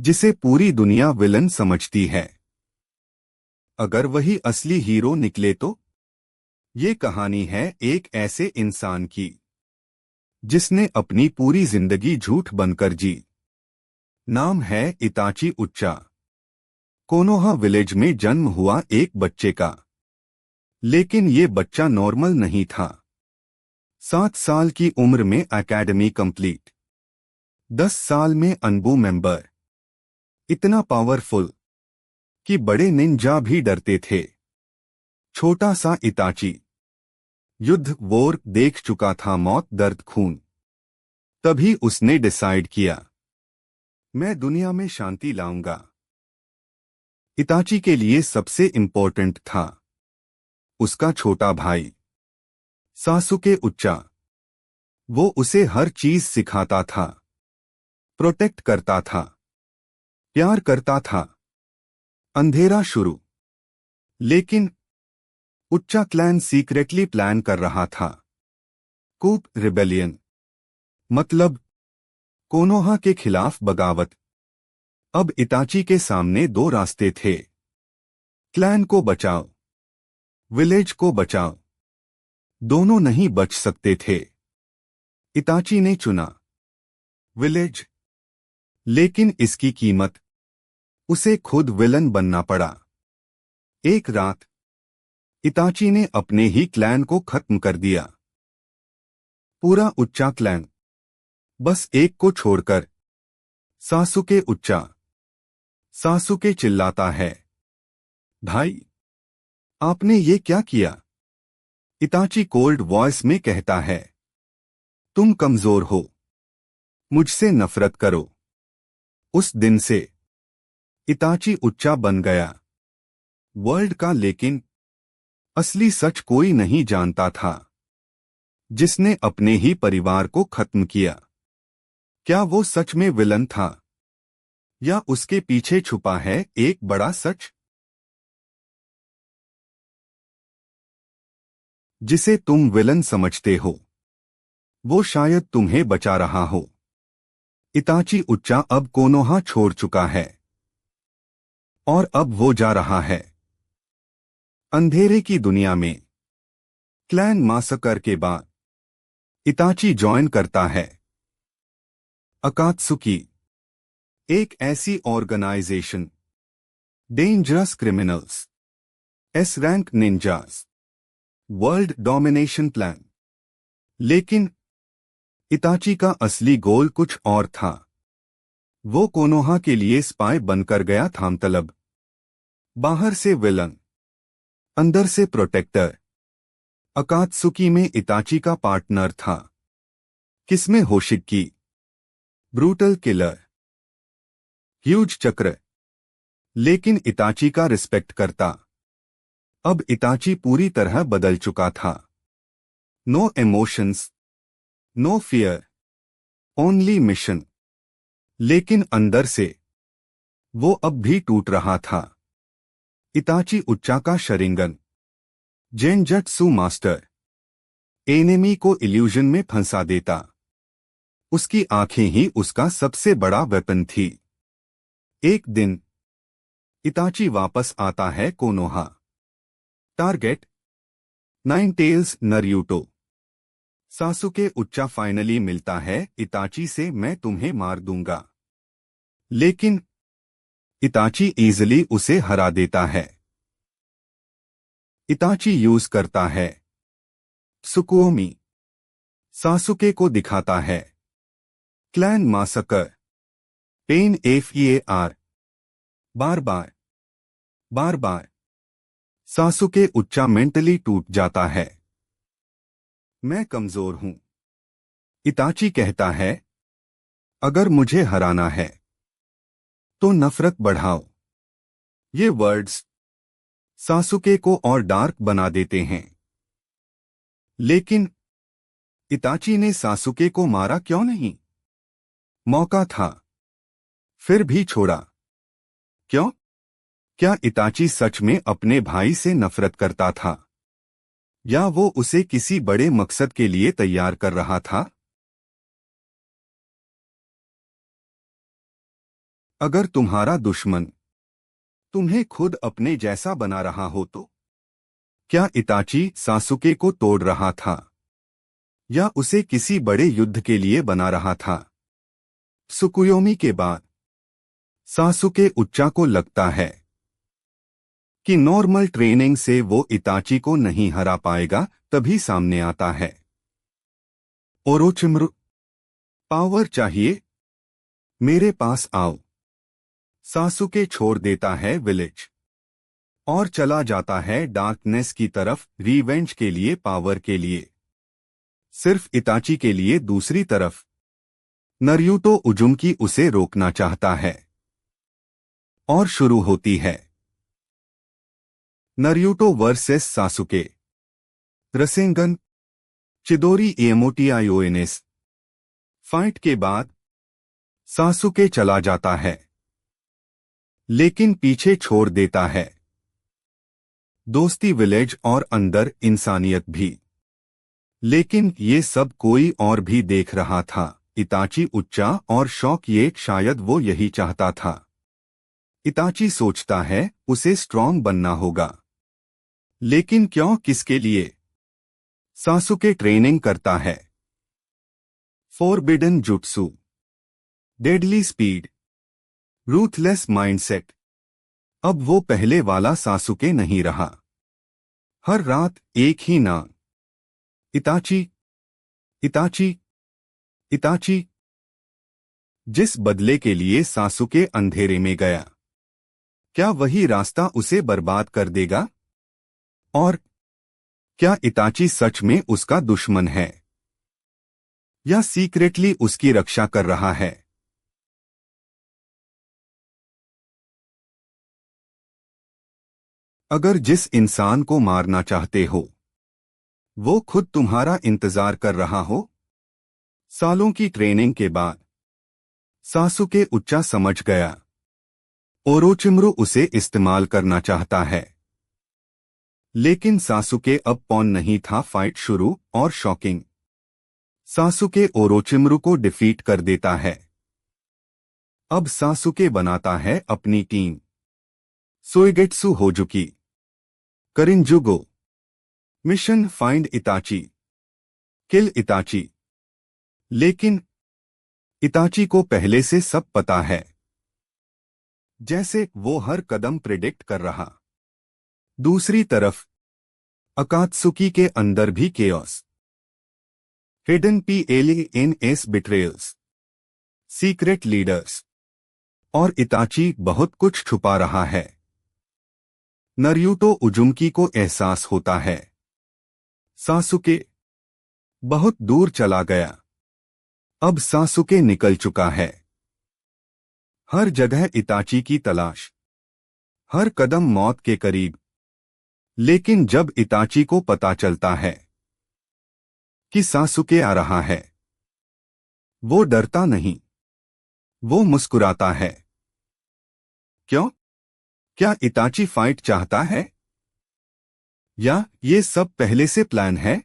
जिसे पूरी दुनिया विलन समझती है। अगर वही असली हीरो निकले तो? ये कहानी है एक ऐसे इंसान की जिसने अपनी पूरी जिंदगी झूठ बनकर जी। नाम है इताची उच्चा। कोनोहा विलेज में जन्म हुआ एक बच्चे का। लेकिन ये बच्चा नॉर्मल नहीं था। 7 साल की उम्र में एकेडमी कंप्लीट, 10 साल में अनबू मेंबर। इतना पावरफुल कि बड़े निंजा भी डरते थे। छोटा सा इताची युद्ध वॉर देख चुका था, मौत दर्द खून। तभी उसने डिसाइड किया, मैं दुनिया में शांति लाऊंगा। इताची के लिए सबसे इंपॉर्टेंट था उसका छोटा भाई सासुके उच्चा। वो उसे हर चीज सिखाता था, प्रोटेक्ट करता था, प्यार करता था। अंधेरा शुरू। लेकिन उच्चा क्लैन सीक्रेटली प्लान कर रहा था। कूप रिबेलियन, मतलब कोनोहा के खिलाफ बगावत। अब इताची के सामने 2 रास्ते थे, क्लैन को बचाओ, विलेज को बचाओ। दोनों नहीं बच सकते थे। इताची ने चुना विलेज, लेकिन इसकी कीमत, उसे खुद विलन बनना पड़ा। एक रात इताची ने अपने ही क्लैन को खत्म कर दिया। पूरा उच्चा क्लैन, बस एक को छोड़कर, सासुके उच्चा। सासुके चिल्लाता है, भाई आपने ये क्या किया? इताची कोल्ड वॉइस में कहता है, तुम कमजोर हो, मुझसे नफरत करो। उस दिन से इताची उच्चा बन गया वर्ल्ड का। लेकिन असली सच कोई नहीं जानता था, जिसने अपने ही परिवार को खत्म किया। क्या वो सच में विलन था, या उसके पीछे छुपा है एक बड़ा सच जिसे तुम विलन समझते हो? वो शायद तुम्हें बचा रहा हो। इताची उच्चा अब कोनोहा छोड़ चुका है, और अब वो जा रहा है अंधेरे की दुनिया में। क्लैन मासकर के बाद इताची जॉइन करता है अकात्सुकी, एक ऐसी organisation, dangerous criminals, S rank ninjas, world domination plan. लेकिन इताची का असली गोल कुछ और था। वो कोनोहा के लिए स्पाई बनकर गया था, मतलब बाहर से विलन, अंदर से प्रोटेक्टर। अकात्सुकी में इताची का पार्टनर था किसमे होशिकी, ब्रूटल किलर, ह्यूज चक्र। लेकिन इताची का रिस्पेक्ट करता। अब इताची पूरी तरह बदल चुका था। No emotions, no fear, only mission. लेकिन अंदर से वो अब भी टूट रहा था। इताची उच्चा का शरिंगन, जेनजट्सु मास्टर, एनिमी को इल्यूजन में फंसा देता। उसकी आंखें ही उसका सबसे बड़ा वेपन थी। एक दिन इताची वापस आता है Konoha. Target nine tails Naruto. Sasuke Uchiha finally मिलता है इताची से, मैं तुम्हें मार दूंगा। लेकिन इताची इजीली उसे हरा देता है। इताची यूज करता है सुकुओमी। सासुके को दिखाता है क्लैन मासकर, पेन FEAR। बार बार बार बार सासुके उच्चा मेंटली टूट जाता है। मैं कमजोर हूं, इताची कहता है। अगर मुझे हराना है तो नफरत बढ़ाओ। ये वर्ड्स सासुके को और डार्क बना देते हैं। लेकिन इताची ने सासुके को मारा क्यों नहीं? मौका था, फिर भी छोड़ा। क्यों? क्या इताची सच में अपने भाई से नफरत करता था, या वो उसे किसी बड़े मकसद के लिए तैयार कर रहा था? अगर तुम्हारा दुश्मन तुम्हें खुद अपने जैसा बना रहा हो तो क्या इताची सासुके को तोड़ रहा था या उसे किसी बड़े युद्ध के लिए बना रहा था? सुकुयोमी के बाद सासुके उच्चा को लगता है कि नॉर्मल ट्रेनिंग से वो इताची को नहीं हरा पाएगा, तभी सामने आता है ओरोचिमारू, पावर चाहिए? मेरे पास आओ। सासुके छोड़ देता है विलेज और चला जाता है डार्कनेस की तरफ, रिवेंज के लिए, पावर के लिए, सिर्फ इताची के लिए। दूसरी तरफ नरूतो उजुमकी उसे रोकना चाहता है और शुरू होती है नरूतो वर्सेस सासुके। रसेंगन चिदोरी एमोटिआयोएनएस। फाइट के बाद सासुके चला जाता है लेकिन पीछे छोड़ देता है दोस्ती, विलेज और अंदर इंसानियत भी। लेकिन ये सब कोई और भी देख रहा था, इताची उच्चा और शौक। ये शायद वो यही चाहता था। इताची सोचता है उसे स्ट्रांग बनना होगा, लेकिन क्यों, किसके लिए? सासुके ट्रेनिंग करता है forbidden jutsu, deadly speed, ruthless mindset. अब वो पहले वाला सासुके नहीं रहा। हर रात एक ही नाम, इताची, इताची, इताची। जिस बदले के लिए सासुके अंधेरे में गया, क्या वही रास्ता उसे बर्बाद कर देगा? और क्या इताची सच में उसका दुश्मन है या सीक्रेटली उसकी रक्षा कर रहा है? अगर जिस इंसान को मारना चाहते हो वो खुद तुम्हारा इंतजार कर रहा हो। सालों की ट्रेनिंग के बाद सासुके उच्चा समझ गया ओरोचिमारू उसे इस्तेमाल करना चाहता है। लेकिन सासुके अब पॉन नहीं था। फाइट शुरू और शॉकिंग। सासुके ओरोचिमारू को डिफीट कर देता है। अब सासुके बनाता है अपनी टीम, सोएगेट्सु होजुकी, करिंजुगो। मिशन फाइंड इताची, किल इताची। लेकिन इताची को पहले से सब पता है, जैसे वो हर कदम प्रिडिक्ट कर रहा। दूसरी तरफ अकात्सुकी के अंदर भी chaos, hidden PLANS betrayals, secret leaders, और इताची बहुत कुछ छुपा रहा है। नरूतो उजुमकी को एहसास होता है सासुके बहुत दूर चला गया। अब सासुके निकल चुका है। हर जगह इताची की तलाश, हर कदम मौत के करीब। लेकिन जब इताची को पता चलता है कि सासुके आ रहा है, वो डरता नहीं, वो मुस्कुराता है। क्यों? क्या इताची फाइट चाहता है या ये सब पहले से प्लान है?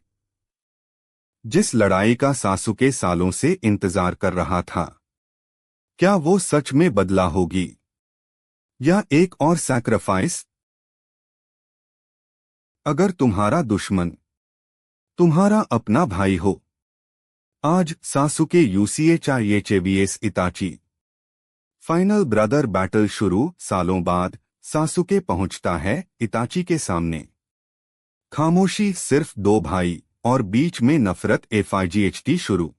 जिस लड़ाई का सासुके सालों से इंतजार कर रहा था, क्या वो सच में बदला होगी या एक और सैक्रिफाइस? अगर तुम्हारा दुश्मन तुम्हारा अपना भाई हो। आज सासुके UCHIHAVS इताची। फाइनल ब्रदर बैटल शुरू। सालों बाद सासुके पहुंचता है इताची के सामने। खामोशी, सिर्फ दो भाई और बीच में नफरत। FIGHT शुरू।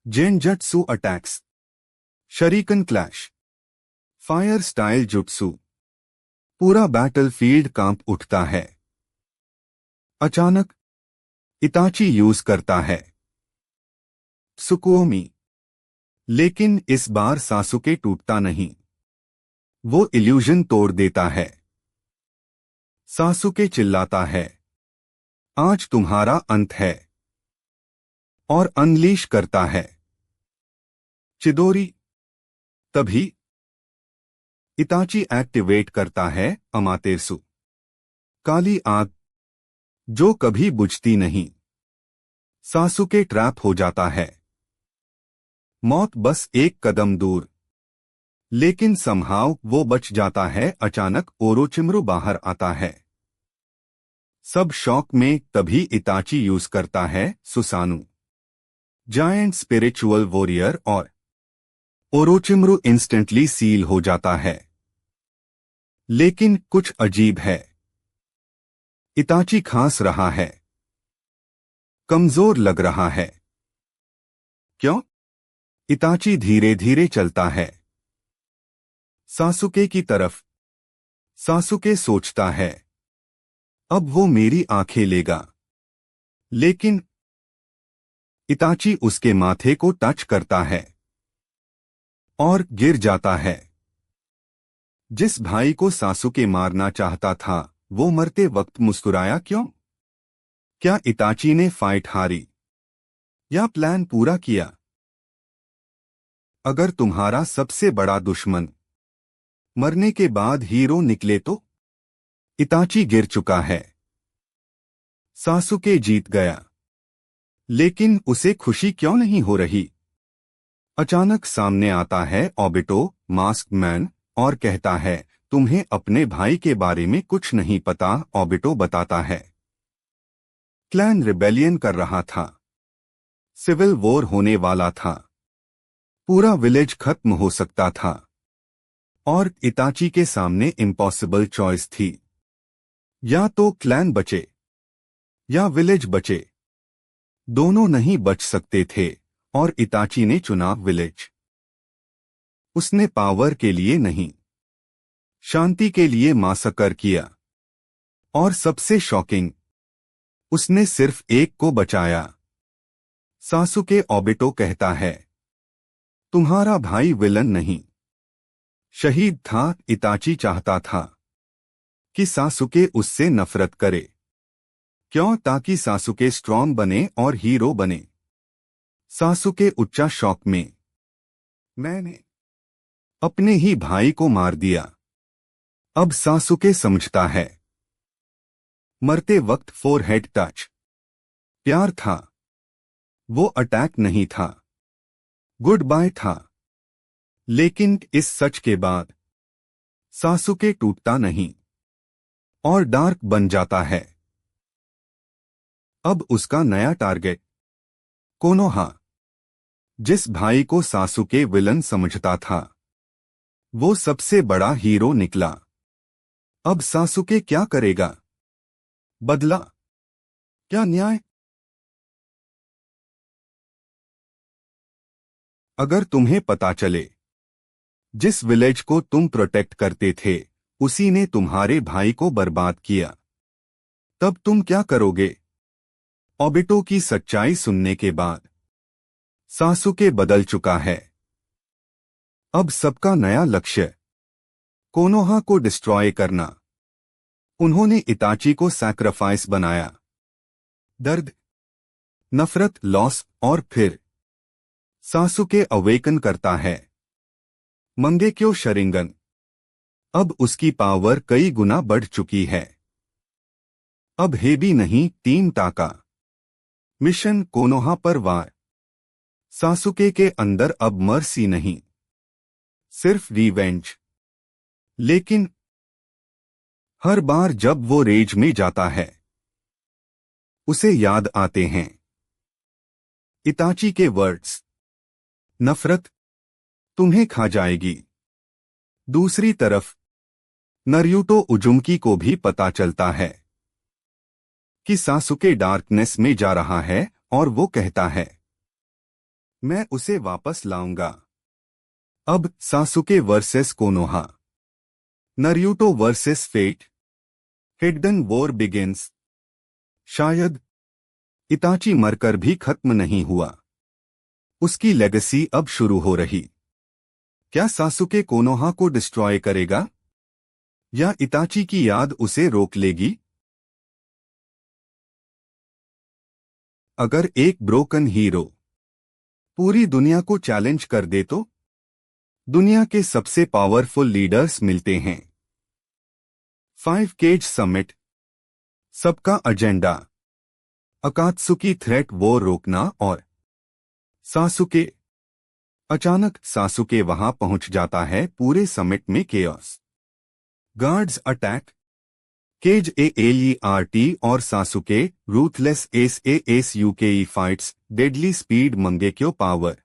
जेनजट्सु अटैक्स, शरीकन क्लैश, फायर स्टाइल जुट्सु। पूरा बैटलफील्ड कांप उठता है। अचानक इताची यूज करता है सुकुओमी। लेकिन इस बार सासुके टूटता नहीं, वो इल्यूजन तोड़ देता है। सासुके चिल्लाता है, आज तुम्हारा अंत है, और अनलीश करता है चिदोरी। तभी इताची एक्टिवेट करता है अमातेरसु, काली आग जो कभी बुझती नहीं। सासुके ट्रैप हो जाता है, मौत बस एक कदम दूर। लेकिन समहाउ वो बच जाता है। अचानक ओरोचिमारू बाहर आता है। सब शॉक में। तभी इताची यूज करता है सुसानु, जायंट स्पिरिचुअल वॉरियर, और ओरोचिमारू इंस्टेंटली सील हो जाता है। लेकिन कुछ अजीब है। इताची खांस रहा है, कमजोर लग रहा है। क्यों? इताची धीरे धीरे चलता है सासुके की तरफ। सासुके सोचता है, अब वो मेरी आंखें लेगा। लेकिन इताची उसके माथे को टच करता है और गिर जाता है। जिस भाई को सासुके मारना चाहता था, वो मरते वक्त मुस्कुराया क्यों? क्या इताची ने फाइट हारी या प्लान पूरा किया? अगर तुम्हारा सबसे बड़ा दुश्मन मरने के बाद हीरो निकले तो? इताची गिर चुका है। सासुके जीत गया, लेकिन उसे खुशी क्यों नहीं हो रही? अचानक सामने आता है ओबिटो, मास्क मैन, और कहता है, तुम्हें अपने भाई के बारे में कुछ नहीं पता। ओबिटो बताता है, क्लैन रिबेलियन कर रहा था, सिविल वॉर होने वाला था, पूरा विलेज खत्म हो सकता था, और इताची के सामने इम्पॉसिबल चॉइस थी। या तो क्लैन बचे या विलेज बचे। दोनों नहीं बच सकते थे, और इताची ने चुना विलेज। उसने पावर के लिए नहीं, शांति के लिए मासकर किया। और सबसे शॉकिंग, उसने सिर्फ एक को बचाया। सासुके ओबिटो कहता है, तुम्हारा भाई विलन नहीं, शहीद था। इताची चाहता था कि सासुके उससे नफरत करे। क्यों? ताकि सासुके स्ट्रॉन्ग बने और हीरो बने। सासुके उच्चा शौक में, मैंने अपने ही भाई को मार दिया। अब सासुके समझता है, मरते वक्त फोरहेड टच प्यार था, वो अटैक नहीं था, गुड बाय था। लेकिन इस सच के बाद सासुके टूटता नहीं और डार्क बन जाता है। अब उसका नया टारगेट कोनोहा। जिस भाई को सासुके विलन समझता था, वो सबसे बड़ा हीरो निकला। अब सासुके क्या करेगा? बदला? क्या न्याय? अगर तुम्हें पता चले जिस विलेज को तुम प्रोटेक्ट करते थे, उसी ने तुम्हारे भाई को बर्बाद किया, तब तुम क्या करोगे? ओबिटो की सच्चाई सुनने के बाद सासुके बदल चुका है। अब सबका नया लक्ष्य कोनोहा को डिस्ट्रॉय करना। उन्होंने इताची को सैक्रिफाइस बनाया। दर्द, नफरत, लॉस, और फिर सासुके अवेकन करता है। मंगेक्यो शरिंगन। अब उसकी पावर कई गुना बढ़ चुकी है। अब हेबी नहीं, टीम टाका। मिशन कोनोहा पर वार। सासुके के अंदर अब मर्सी नहीं, सिर्फ रिवेंज। लेकिन हर बार जब वो रेज में जाता है, उसे याद आते हैं इताची के वर्ड्स, नफरत तुम्हें खा जाएगी। दूसरी तरफ नरूटो उजुमकी को भी पता चलता है कि सासुके डार्कनेस में जा रहा है, और वो कहता है, मैं उसे वापस लाऊंगा। अब Sasuke versus Konoha, Naruto versus fate, hidden war begins. शायद इताची मरकर भी खत्म नहीं हुआ, उसकी लेगेसी अब शुरू हो रही। क्या सासुके कोनोहा को डिस्ट्रॉय करेगा, या इताची की याद उसे रोक लेगी? अगर एक ब्रोकन हीरो पूरी दुनिया को चैलेंज कर दे तो? दुनिया के सबसे पावरफुल लीडर्स मिलते हैं। 5 केज समिट, सबका एजेंडा अकात्सुकी थ्रेट वॉर रोकना, और सासुके अचानक सासुके वहां पहुंच जाता है। पूरे समिट में chaos. Guards attack. Kage A L E R T और Sasuke ruthless as fights deadly speed Mangekyo power.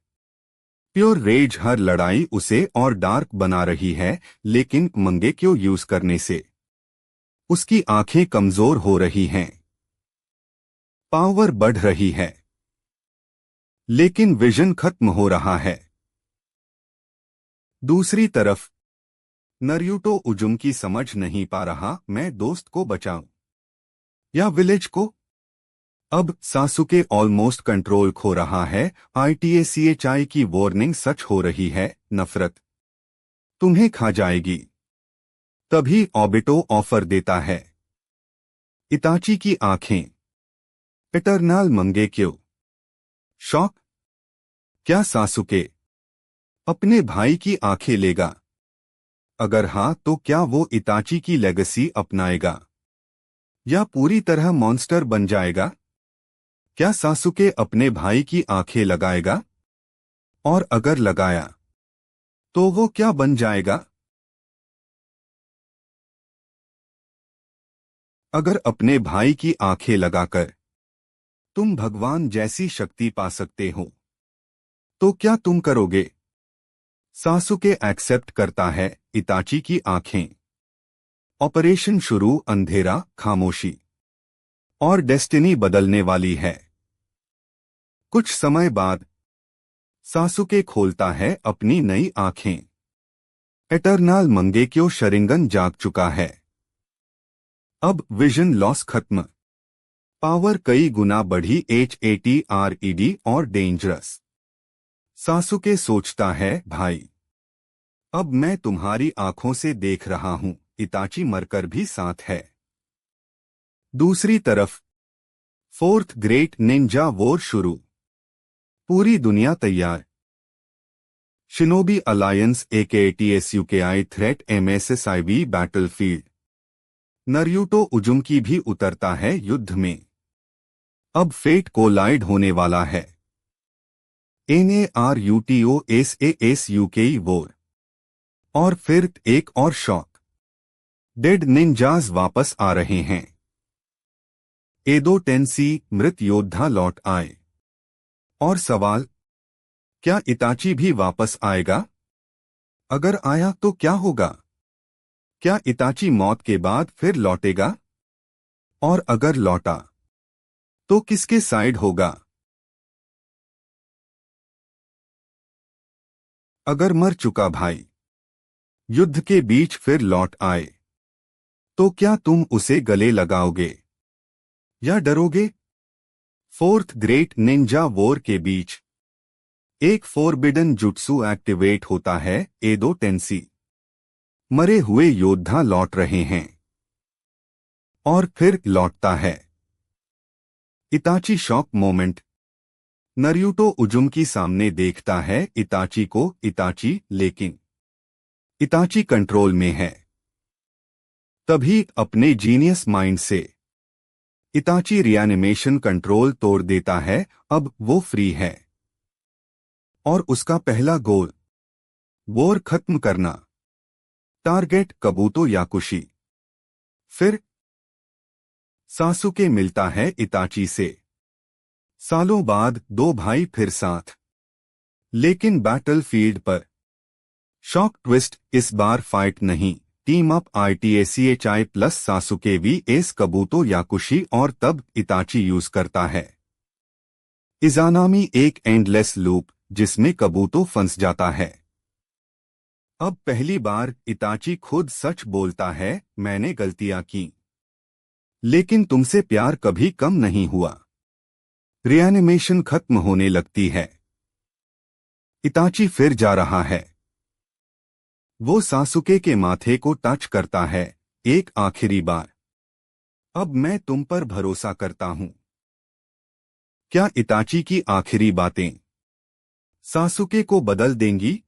Pure rage हर लड़ाई उसे और डार्क बना रही है, लेकिन मंगेक्यो यूज करने से उसकी आंखें कमजोर हो रही हैं। पावर बढ़ रही है, लेकिन विजन खत्म हो रहा है। दूसरी तरफ नरूटो उजुमकी समझ नहीं पा रहा, मैं दोस्त को बचाऊं या विलेज को। अब सासुके ऑलमोस्ट कंट्रोल खो रहा है। ITACHI की वार्निंग सच हो रही है। नफरत तुम्हें खा जाएगी। तभी ऑबिटो ऑफर देता है। इताची की आंखें। इटरनल मंगेक्यो। शॉक। क्या सासुके अपने भाई की आंखें लेगा? अगर हाँ, तो क्या वो इताची की लेगेसी अपनाएगा या पूरी तरह मॉन्स्टर बन जाएगा? क्या सासुके अपने भाई की आंखें लगाएगा? और अगर लगाया तो वो क्या बन जाएगा? अगर अपने भाई की आंखें लगाकर तुम भगवान जैसी शक्ति पा सकते हो, तो क्या तुम करोगे? सासुके एक्सेप्ट करता है। इताची की आंखें। ऑपरेशन शुरू। अंधेरा, खामोशी और डेस्टिनी बदलने वाली है। कुछ समय बाद सासुके खोलता है अपनी नई आंखें। एटर्नल मंगेक्यो शरिंगन जाग चुका है। अब विजन लॉस खत्म। पावर कई गुना बढ़ी। HATRED और डेंजरस। सासुके सोचता है, भाई अब मैं तुम्हारी आंखों से देख रहा हूं। इताची मरकर भी साथ है। दूसरी तरफ फोर्थ ग्रेट निंजा वॉर शुरू। पूरी दुनिया तैयार। Shinobi alliance AKTSUKI threat MSSIV battlefield. Naruto Uzumaki भी उतरता है युद्ध में। अब फेट कोलाइड होने वाला है। NARUTOSASUKI war. और फिर एक और शॉक। डेड निंजाज वापस आ रहे हैं। एदो टेंसी मृत योद्धा लौट आए। और सवाल, क्या इताची भी वापस आएगा? अगर आया तो क्या होगा? क्या इताची मौत के बाद फिर लौटेगा? और अगर लौटा तो किसके साइड होगा? अगर मर चुका भाई युद्ध के बीच फिर लौट आए, तो क्या तुम उसे गले लगाओगे या डरोगे? फोर्थ ग्रेट निंजा वॉर के बीच एक फोरबिडन जुट्सु एक्टिवेट होता है। एदो टेंसी। मरे हुए योद्धा लौट रहे हैं। और फिर लौटता है। इताची शॉक मोमेंट। नरूटो उजुमकी सामने देखता है इताची को। इताची, लेकिन इताची कंट्रोल में है। तभी अपने जीनियस माइंड से इताची रिएनिमेशन कंट्रोल तोड़ देता है। अब वो फ्री है। और उसका पहला गोल वॉर खत्म करना। टारगेट कबूतो याकुशी। फिर सासुके मिलता है इताची से। सालों बाद दो भाई फिर साथ, लेकिन बैटलफील्ड पर। शॉक ट्विस्ट, इस बार फाइट नहीं, team up. ITACHI plus सासुके VS कबूतो याकुशी। और तब इताची यूज करता है इजानामी, एक एंडलेस लूप जिसमें कबूतो फंस जाता है। अब पहली बार इताची खुद सच बोलता है, मैंने गलतियां की, लेकिन तुमसे प्यार कभी कम नहीं हुआ। रिएनिमेशन खत्म होने लगती है। इताची फिर जा रहा है। वो सासुके के माथे को टच करता है। एक आखिरी बार, अब मैं तुम पर भरोसा करता हूं। क्या इताची की आखिरी बातें सासुके को बदल देंगी?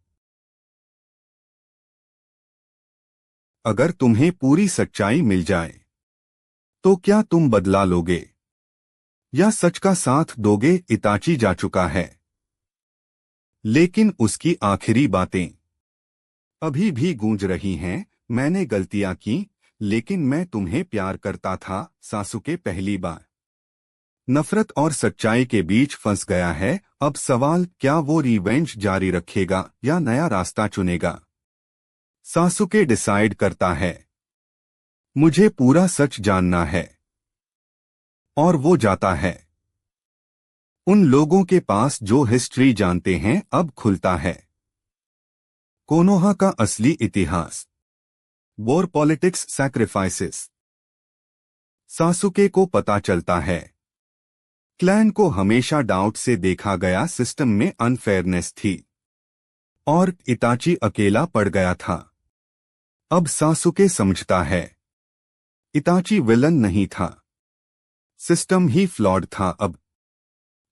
अगर तुम्हें पूरी सच्चाई मिल जाए, तो क्या तुम बदला लोगे या सच का साथ दोगे? इताची जा चुका है। लेकिन उसकी आखिरी बातें अभी भी गूंज रही हैं। मैंने गलतियां की, लेकिन मैं तुम्हें प्यार करता था। सासुके पहली बार नफरत और सच्चाई के बीच फंस गया है। अब सवाल, क्या वो रिवेंज जारी रखेगा या नया रास्ता चुनेगा? सासुके डिसाइड करता है, मुझे पूरा सच जानना है। और वो जाता है। उन लोगों के पास जो हिस्ट्री जानते हैं। अब खुलता है कोनोहा का असली इतिहास। War politics, sacrifices. सासुके को पता चलता है क्लैन को हमेशा डाउट से देखा गया, सिस्टम में अनफेयरनेस थी और इताची अकेला पड़ गया था। अब सासुके समझता है इताची विलन नहीं था, सिस्टम ही फ्लॉड था। अब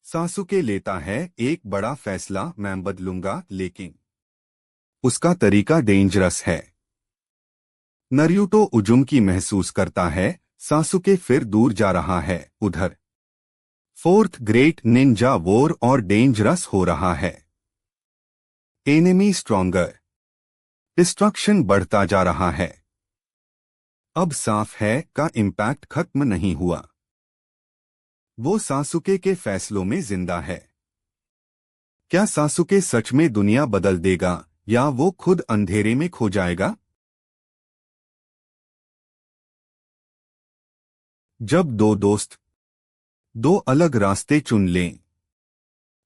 सासुके लेता है एक बड़ा फैसला, मैं बदलूंगा, लेकिन उसका तरीका डेंजरस है। नरूटो उजुमकी महसूस करता है सासुके फिर दूर जा रहा है। उधर फोर्थ ग्रेट निंजा वॉर और डेंजरस हो रहा है। एनिमी स्ट्रॉन्गर, डिस्ट्रक्शन बढ़ता जा रहा है। अब साफ है का इम्पैक्ट खत्म नहीं हुआ। वो सासुके के फैसलों में जिंदा है। क्या सासुके सच में दुनिया बदल देगा या वो खुद अंधेरे में खो जाएगा? जब दो दोस्त दो अलग रास्ते चुन लें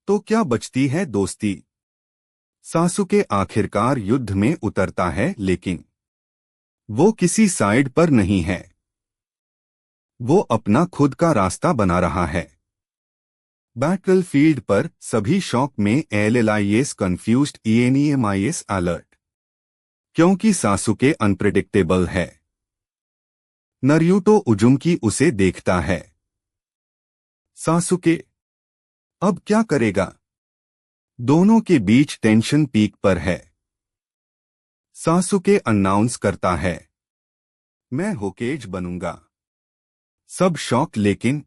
तो क्या बचती है दोस्ती? सासुके आखिरकार युद्ध में उतरता है, लेकिन वो किसी साइड पर नहीं है। वो अपना खुद का रास्ता बना रहा है। बैटलफील्ड पर सभी शॉक में, एलएलआईएस कंफ्यूज्ड, ईएनईएमआईएस अलर्ट, क्योंकि सासुके अनप्रेडिक्टेबल है। नरूटो उजुमकी उसे देखता है। सासुके अब क्या करेगा? दोनों के बीच टेंशन पीक पर है। सासुके अनाउंस करता है, मैं होकेज बनूंगा। सब शॉक, लेकिन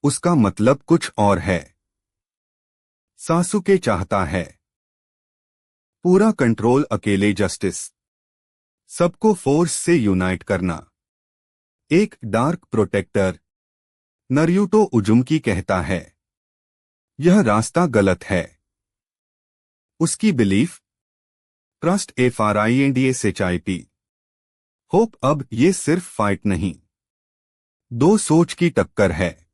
उसका मतलब कुछ और है। सासुके चाहता है पूरा कंट्रोल, अकेले जस्टिस, सबको फोर्स से यूनाइट करना। एक डार्क प्रोटेक्टर। नरूटो उजुमकी कहता है यह रास्ता गलत है। उसकी बिलीफ, ट्रस्ट, FRINDSHIP, होप। अब ये सिर्फ फाइट नहीं, दो सोच की टक्कर है।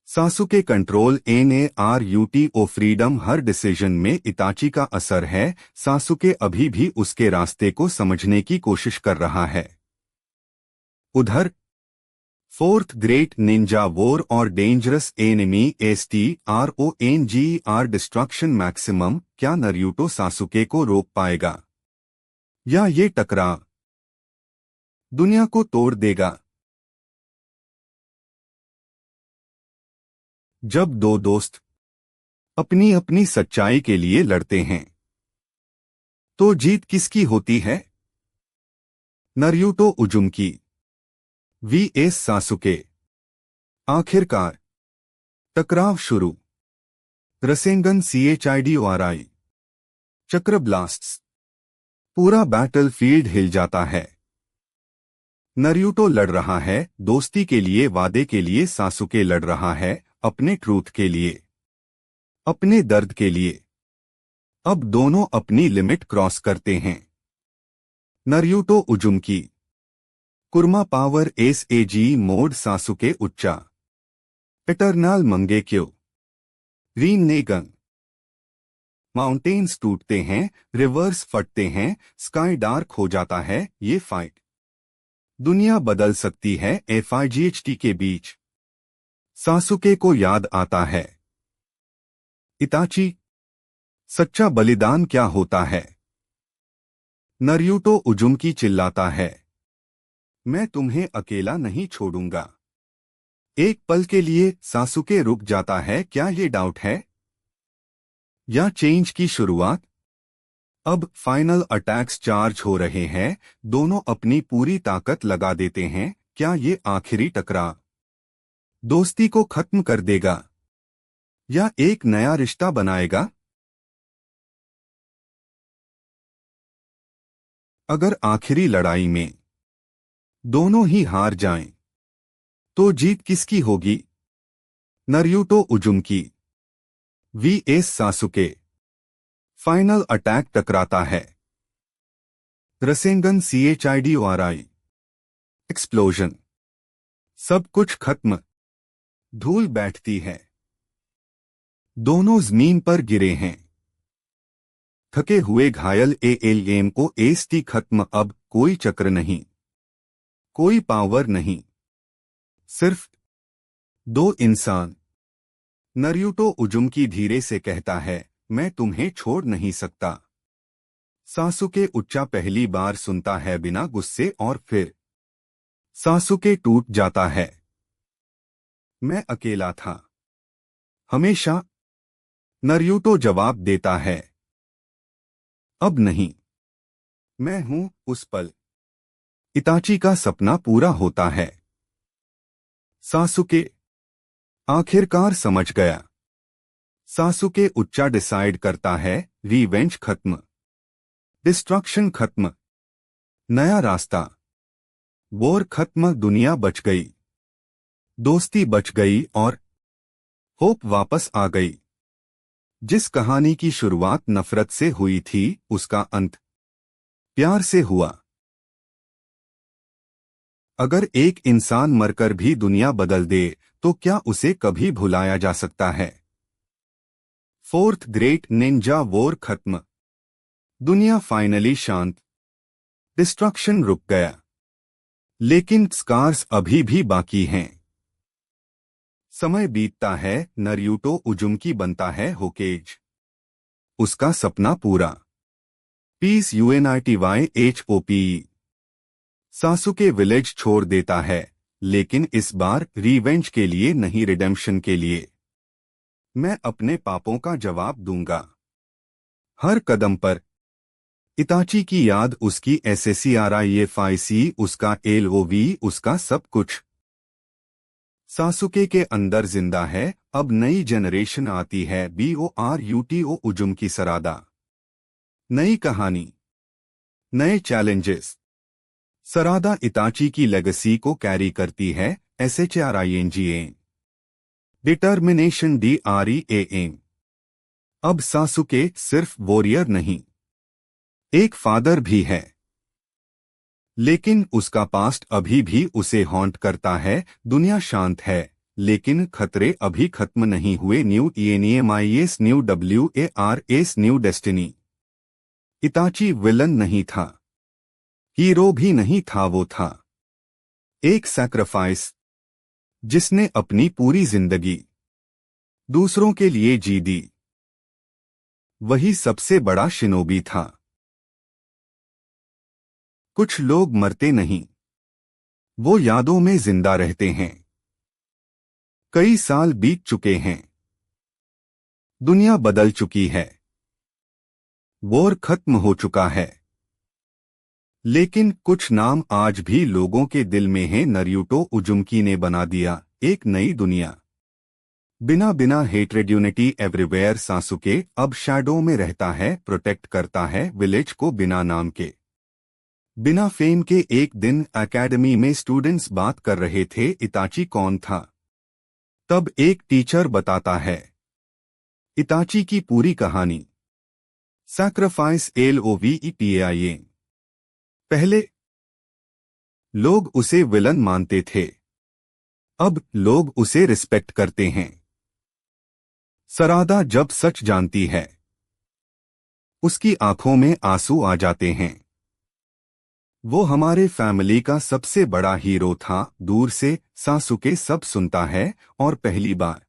सासुके कंट्रोल, NARUTO फ्रीडम। हर डिसीजन में इताची का असर है। सासुके अभी भी उसके रास्ते को समझने की कोशिश कर रहा है। उधर फोर्थ ग्रेट निंजा वॉर और dangerous enemy, STRONGER, destruction maximum. क्या नरूटो सासुके को रोक पाएगा या ये टकराव दुनिया को तोड़ देगा? जब दो दोस्त अपनी अपनी सच्चाई के लिए लड़ते हैं तो जीत किसकी होती है? Naruto उजुमकी VS सासुके। आखिरकार टकराव शुरू। रसेंगन, CHIDORI, चक्र ब्लास्ट्स। पूरा बैटलफील्ड हिल जाता है। नरूटो लड़ रहा है दोस्ती के लिए, वादे के लिए। सासुके लड़ रहा है अपने ट्रूथ के लिए, अपने दर्द के लिए। अब दोनों अपनी लिमिट क्रॉस करते हैं। Naruto Uzumaki Kurama power, SAG mode. Sasuke Uchiha eternal Mangekyo Rinnegan. Mountains टूटते हैं, रिवर्स फटते हैं, स्काई डार्क हो जाता है। ये फाइट दुनिया बदल सकती है। FIGHT के बीच सासुके को याद आता है इताची। सच्चा बलिदान क्या होता है? नरूटो उजुमकी चिल्लाता है, मैं तुम्हें अकेला नहीं छोड़ूंगा। एक पल के लिए सासुके रुक जाता है। क्या ये डाउट है या चेंज की शुरुआत? अब फाइनल अटैक्स चार्ज हो रहे हैं। दोनों अपनी पूरी ताकत लगा देते हैं। क्या ये आखिरी टकराव दोस्ती को खत्म कर देगा या एक नया रिश्ता बनाएगा? अगर आखिरी लड़ाई में दोनों ही हार जाएं, तो जीत किसकी होगी? Naruto उजुमकी VS सासुके। फाइनल अटैक टकराता है। रसेंगन CHIDORI। एक्सप्लोजन। सब कुछ खत्म। धूल बैठती है। दोनों जमीन पर गिरे हैं। थके हुए घायल एएलएम को एसटी खत्म। अब कोई चक्र नहीं, कोई पावर नहीं, सिर्फ दो इंसान। नारुतो उजुमकी धीरे से कहता है, मैं तुम्हें छोड़ नहीं सकता। सासुके उच्चा पहली बार सुनता है बिना गुस्से और फिर सासुके टूट जाता है। मैं अकेला था हमेशा, नारुतो जवाब देता है। अब नहीं, मैं हूं उस पल। इताची का सपना पूरा होता है। सासुके आखिरकार समझ गया। सासुके उच्चा डिसाइड करता है, रिवेंज खत्म, डिस्ट्रक्शन खत्म, नया रास्ता। वॉर खत्म, दुनिया बच गई, दोस्ती बच गई और होप वापस आ गई। जिस कहानी की शुरुआत नफरत से हुई थी, उसका अंत प्यार से हुआ। अगर एक इंसान मरकर भी दुनिया बदल दे, तो क्या उसे कभी भुलाया जा सकता है? फोर्थ ग्रेट निंजा वॉर खत्म। दुनिया फाइनली शांत। डिस्ट्रक्शन रुक गया, लेकिन स्कार्स अभी भी बाकी हैं। समय बीतता है, नारुतो उजुमकी बनता है होकेज। उसका सपना पूरा। पीस UNITY सासुके विलेज छोड़ देता है, लेकिन इस बार रिवेंज के लिए नहीं, रिडेम्पशन के लिए। मैं अपने पापों का जवाब दूंगा। हर कदम पर इताची की याद, उसकी SSCRIFIC, उसका LOV, उसका सब कुछ सासुके के अंदर जिंदा है। अब नई जनरेशन आती है। BORUTO उजुमकी सरादा। नई कहानी, नए चैलेंजेस। सरादा इताची की लेगेसी को कैरी करती है। SHRINGA determination DREAM। अब सासुके सिर्फ वॉरियर नहीं, एक फादर भी है। लेकिन उसका पास्ट अभी भी उसे हॉन्ट करता है। दुनिया शांत है, लेकिन खतरे अभी खत्म नहीं हुए। New ENEMIS, new WARS, new destiny. इताची villain नहीं था, हीरो भी नहीं था, वो था एक सैक्रिफाइस, जिसने अपनी पूरी जिंदगी दूसरों के लिए जी दी। वही सबसे बड़ा शिनोबी था। कुछ लोग मरते नहीं, वो यादों में जिंदा रहते हैं। कई साल बीत चुके हैं, दुनिया बदल चुकी है, वॉर खत्म हो चुका है, लेकिन कुछ नाम आज भी लोगों के दिल में हैं। नारुतो उजुमकी ने बना दिया एक नई दुनिया। बिना बिना हेट्रेड, यूनिटी एवरीवेयर। सासुके अब शैडो में रहता है, प्रोटेक्ट करता है विलेज को बिना नाम के, बिना फेम के। एक दिन एकेडमी में स्टूडेंट्स बात कर रहे थे, इताची कौन था? तब एक टीचर बताता है इताची की पूरी कहानी। Sacrifice LOVEPAIN। पहले लोग उसे विलन मानते थे, अब लोग उसे रिस्पेक्ट करते हैं। सरादा जब सच जानती है, उसकी आंखों में आंसू आ जाते हैं। वो हमारे फैमिली का सबसे बड़ा हीरो था। दूर से सासुके सब सुनता है और पहली बार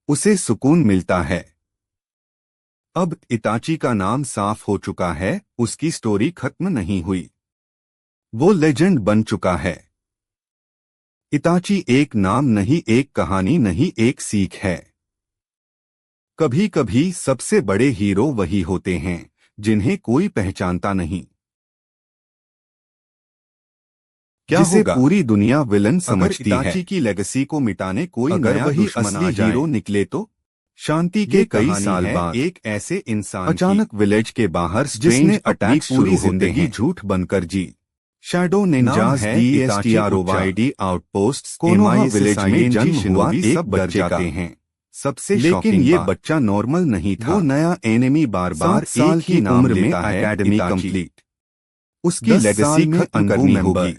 उसे सुकून मिलता है। अब इताची का नाम साफ हो चुका है, उसकी स्टोरी खत्म नहीं हुई, वो लेजेंड बन चुका है। इताची एक नाम नहीं, एक कहानी नहीं, एक सीख है। कभी कभी सबसे बड़े हीरो वही होते हैं जिन्हें कोई पहचानता नहीं। क्या जिसे होगा? पूरी दुनिया विलन समझती है। इताची की लेगेसी को मिटाने कोई अगर नया वही असली हीरो निकले तो शांति के कई साल बाद एक ऐसे इंसान अचानक विलेज के बाहर जिसने अटैक पूरी जिंदगी झूठ बनकर जी। Shadow ninjas DSTROYD outpost Konoha village में जन्म हुआ एक बच्चे का हैं। सबसे लेकिन ये बच्चा नॉर्मल नहीं था। वो नया एनिमी बार बार साल की उम्र में एकेडमी कंप्लीट। उसकी लेगेसी खत्म करनी होगी।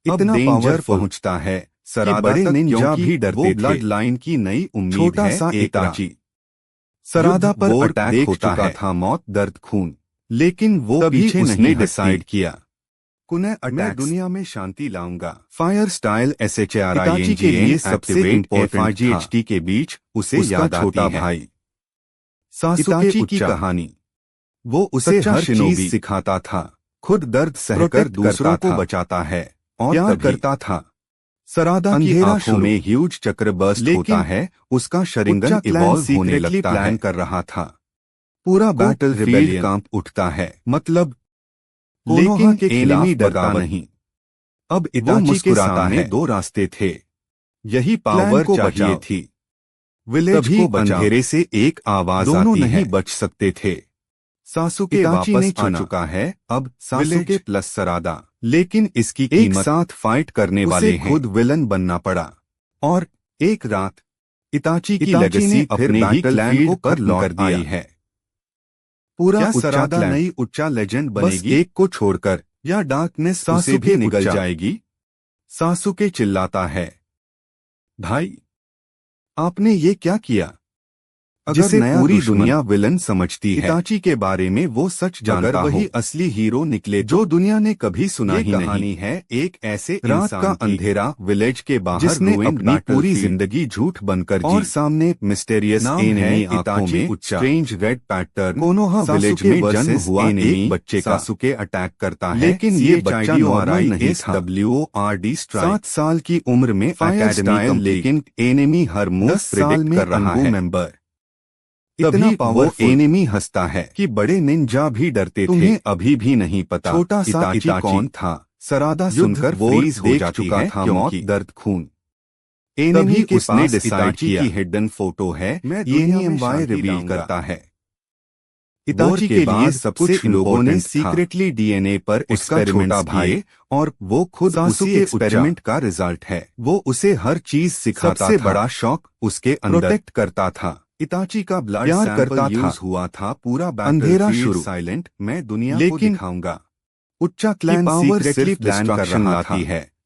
इतना पावर पहुंचता है सरादा तक भी डरते थे। ब्लड लाइन की नई उम्मीद छोटा सा इताची सरादा पर अटैक हो चुका था, मौत दर्द खून। लेकिन वो पीछे नहीं डिसाइड किया मैं दुनिया में शांति लाऊंगा। फायर स्टाइल SHRING के लिए सबसे इम्पोर्टेंट GHT के बीच उसे याद छोटा भाई सासुके की कहानी। वो उसे हर चीज सिखाता था, खुद दर्द सहकर दूसरों को बचाता है और प्यार करता था। सरादा की आंखों में ह्यूज चक्र बर्स्ट होता है। उसका शरिंगन इवॉल्व होने लगता है। कर रहा था पूरा बैटल फील्ड कांप उठता है। मतलब लेकिन एनिमी डरता नहीं। अब इताची के सामने दो रास्ते थे, यही पावर चाहिए थी। विलेज को अंधेरे से एक आवाज दोनों नहीं बच सकते थे। सासुके वापस आ चुका है, अब सासुके प्लस सरादा। लेकिन इसकी कीमत एक साथ फाइट करने वाले हैं। खुद विलन बनना पड़ा। और एक रात इताची की लेगेसी अपने ही क्लैन को कर लौट आई है। पूरा सरादा नई उच्चा लेजेंड बनेगी एक को छोड़कर, या डार्कनेस सासु भी निकल जाएगी। सासुके चिल्लाता है, भाई आपने ये क्या किया? जिसे पूरी दुनिया विलन समझती है। इताची के बारे में वो सच जानता हो। वही असली हीरो निकले जो दुनिया ने कभी सुना ही नहीं। कहानी है एक ऐसे रात का अंधेरा विलेज के बाहर जिसने अपनी पूरी जिंदगी झूठ बनकर और सामने mysterious enemy इताची strange red pattern Konoha village में जन्म हुआ एक बच्चे का सासुके अटैक करता है। लेकिन ये बच्चा नॉर्मल नहीं था। WORD 7 साल की उम्र में एकेडमी, लेकिन एनिमी हर मूव प्रेडिक्ट कर रहा है। मेंबर इतना पावरफुल एनिमी हंसता है कि बड़े निंजा भी डरते थे। तुम्हें अभी भी नहीं पता छोटा सा इताची कौन था? सरादा सुनकर फ्रीज हो चुका था, मौत दर्द खून। एनिमी के उसने डिसाइड किया की हिडन फोटो है, ENMY रिवील करता है। इताची के लिए सब कुछ लोगों ने सीक्रेटली DNA पर एक्सपेरिमेंट किए और वो खुद उसी एक्सपेरिमेंट का रिजल्ट है। वो उसे हर चीज सिखाता था। सबसे बड़ा शौक उसके अंदर प्रोटेक्ट करता था। इताची का ब्लड सैंपल करता यूज हुआ था। पूरा अंधेरा शुरू साइलेंट, मैं दुनिया को दिखाऊंगा। उच्चा क्लैन सीक्रेटली प्लान कर रहा था।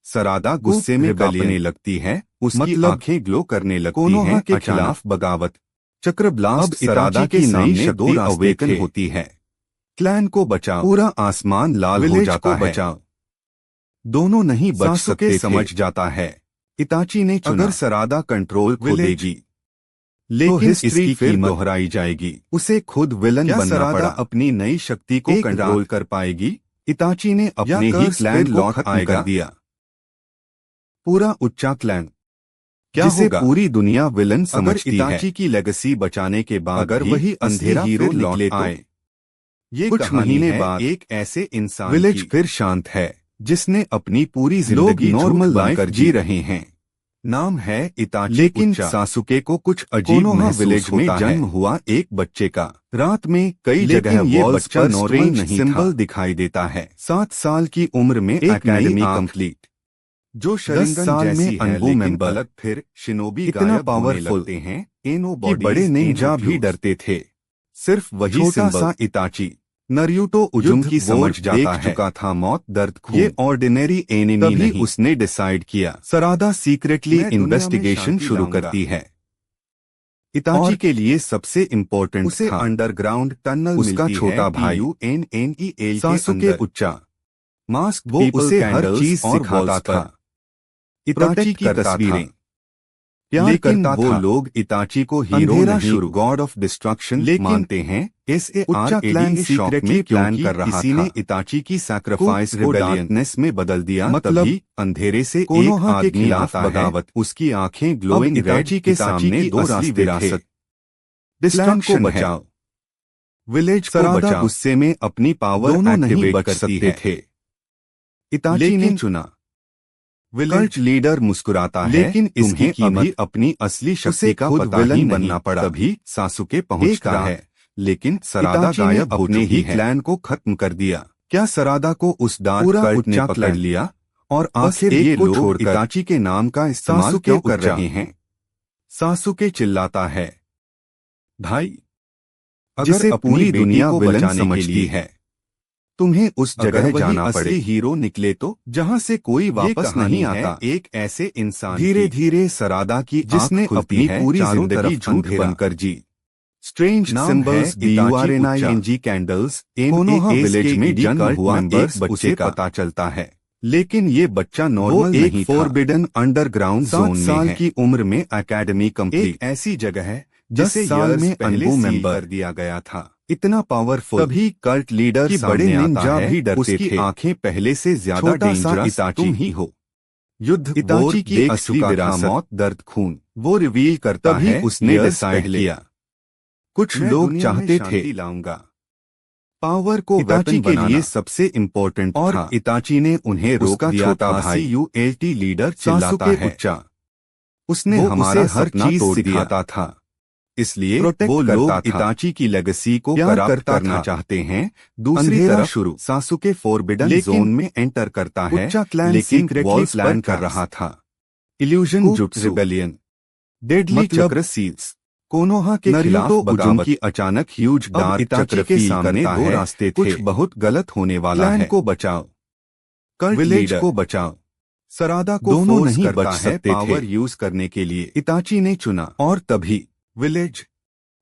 सरादा गुस्से में कांपने लगती है, उसकी आंखें ग्लो करने लगती हैं। के खिलाफ बगावत चक्र ब्लास्ट सरादा के सामने दो अवेकन होती है। क्लैन को बचाओ, पूरा आसमान लाल हो जाता है। बचाओ, दोनों नहीं बच सकते। समझ जाता है इताची ने अगर सरादा कंट्रोल खो देगी लेकिन इसकी फिर दोहराई जाएगी। उसे खुद विलन बनना पड़ा। अपनी नई शक्ति को कंट्रोल कर पाएगी? इताची ने अपने ही क्लैन लॉक कर दिया। पूरा उच्चा क्लैन क्या होगा? पूरी दुनिया विलन समझती है। इताची की लेगेसी बचाने के बाद अगर वही अंधेरा हीरो लौट आए। ये कुछ महीने बाद एक ऐसे इंसान विलेज फिर शांत है जिसने अपनी पूरी जिंदगी नॉर्मल लाइफ जी रहे हैं। नाम है इताची। लेकिन सासुके को कुछ अजीब विलेज में जन्म हुआ एक बच्चे का। रात में कई जगह ये बच्चा नॉर्मल नहीं सिंबल दिखाई देता है। 7 साल की उम्र में एकेडमी कंप्लीट, जो 10 साल में अनबू मेंबर फिर शिनोबी इतना पावरफुल हैं कि बड़े निंजा भी डरते थे। सिर्फ वही छोटा सा इताची नरियूटो उजुमकी समझ जाता है। चुका था मौत दर्द खून। ये ऑर्डिनरी एनिमी नहीं। उसने डिसाइड किया। सरादा सीक्रेटली इन्वेस्टिगेशन शुरू करती है। इताची के लिए सबसे इम्पोर्टेंट उसे अंडरग्राउंड टनल उसका छोटा भाई UNNEL सासुके उच्चा मास्क वो उसे हर चीज सिखाता था। इताची की तस्वीरें प्यार करता वो था। लोग इताची को हीरो नहीं गॉड ऑफ डिस्ट्रक्शन मानते हैं। उच्चा क्लैन सीक्रेटली प्लान कर रहा था। किसी ने इताची की सैक्रिफाइस को डार्कनेस में बदल दिया। मतलब अंधेरे से एक आदमी आता है। बगावत उसकी आंखें ग्लोइंग इताची के सामने दो रास्ते थे। डिस्ट्रक्शन को बचाओ, विलेज को बचाओ। गुस्से में अपनी पावर दोनों नहीं बच सकते थे। इताची ने चुना कल्ट लीडर मुस्कुराता है, लेकिन तुम्हें अभी अपनी असली शक्ति का पता ही बनना पड़ा। तभी सासुके पहुंचता है, लेकिन सरादा गायब अपने ही क्लैन को खत्म कर दिया। क्या सरादा को उस डार्क कल्ट ने पकड़ लिया? और आखिर ये लोग छोड़कर इताची के नाम का इस्तेमाल क्यों कर रहे हैं? सासुके चिल्लाता है, भाई, अगर पूरी दुनिया विलन समझती है, तुम्हें उस जगह जाना पड़े। असली हीरो निकले तो जहां से कोई वापस नहीं आता। एक ऐसे इंसान धीरे धीरे सरादा की जिसने अपनी पूरी जिंदगी झूठ बनकर जी। Strange symbols, DURNING candles, Konoha village में जन्म हुआ एक बच्चे का पता चलता है, लेकिन ये बच्चा नॉर्मल नहीं था। फॉरबिडन अंडरग्राउंड जोन में 7 साल की उम्र में एकेडमी कंप्लीट, ऐसी जगह है जिसे साल में पहले मेंबर कर दिया गया था। इतना पावरफुल। तभी कल्ट लीडर की बड़े निंजा भी डरते थे। आंखें पहले से ज्यादा डेंजरस इताची ही हो। युद्ध इताची की असली विरासत, मौत, दर्द, खून वो रिवील करता है। उसने डिसाइड किया, कुछ लोग चाहते थे लाऊंगा पावर को इताची के लिए सबसे इम्पोर्टेंट और इताची ने उन्हें रोक दिया। छोटा भाई ULT लीडर चिल्लाता है, उसने हमारा हर चीज सिखाता था, इसलिए वो लोग इताची की लेगेसी को करप्ट करना चाहते हैं। दूसरी तरफ शुरू सासुके फॉरबिडन जोन में एंटर करता है, लेकिन सीक्रेटली प्लान कर रहा था। इल्यूजन जुट्सु, रिबेलियन, डेडली चक्र सील्स, कोनोहा के खिलाफ बगावत की अचानक ह्यूज डार्क चक्र के सामने दो रास्ते थे। कुछ बहुत गलत होने वाला है। को बचाओ, कल्ट विलेज को बचाओ। सरादा को दोनों नहीं बच सकते थे पावर यूज करने के लिए। इताची ने चुना और तभी विलेज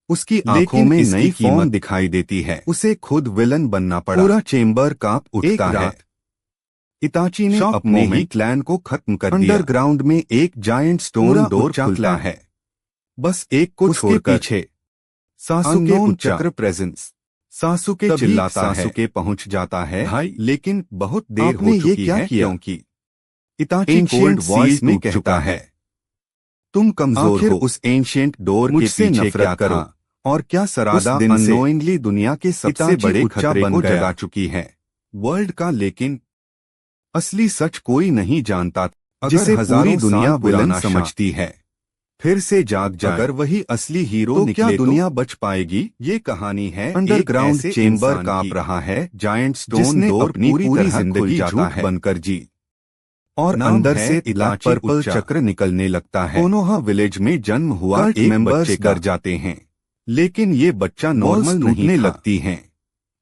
उसकी आंखों में नई फॉर्म दिखाई देती है। उसे खुद विलन बनना पड़ा। पूरा चेंबर कांप उठता है। इताची ने अपने ही क्लैन को खत्म कर दिया। अंडरग्राउंड में एक जायंट स्टोन डोर खुलता है, बस एक को छोड़कर। पीछे सासुके चक्र प्रेजेंस। सासुके चिल्लाता है, सासुके पहुंच जाता है, भाई, लेकिन बहुत देर हो चुकी है क्योंकि इताची कोल्ड वॉइस में कहता है, तुम कमजोर हो। उस एंशिएंट डोर के पीछे क्या करो? और क्या सरादा अननोइंगली दुनिया के सबसे बड़े खतरे को जगा चुकी है वर्ल्ड का? लेकिन असली सच कोई नहीं जानता, जिसे पूरी दुनिया विलन समझती है फिर से जाग जाए। अगर वही असली हीरो तो क्या दुनिया बच पाएगी? ये कहानी है अंडरग्राउंड चेंबर कांप रहा है, जायंट स्टोन डोर पूरी जिंदगी झूठ बनकर जी, और अंदर से इलाज पर्पल चक्र निकलने लगता है। कोनोहा विलेज में जन्म हुआ एक बच्चे कर जाते हैं, लेकिन ये बच्चा नॉर्मल नहीं लगती हैं।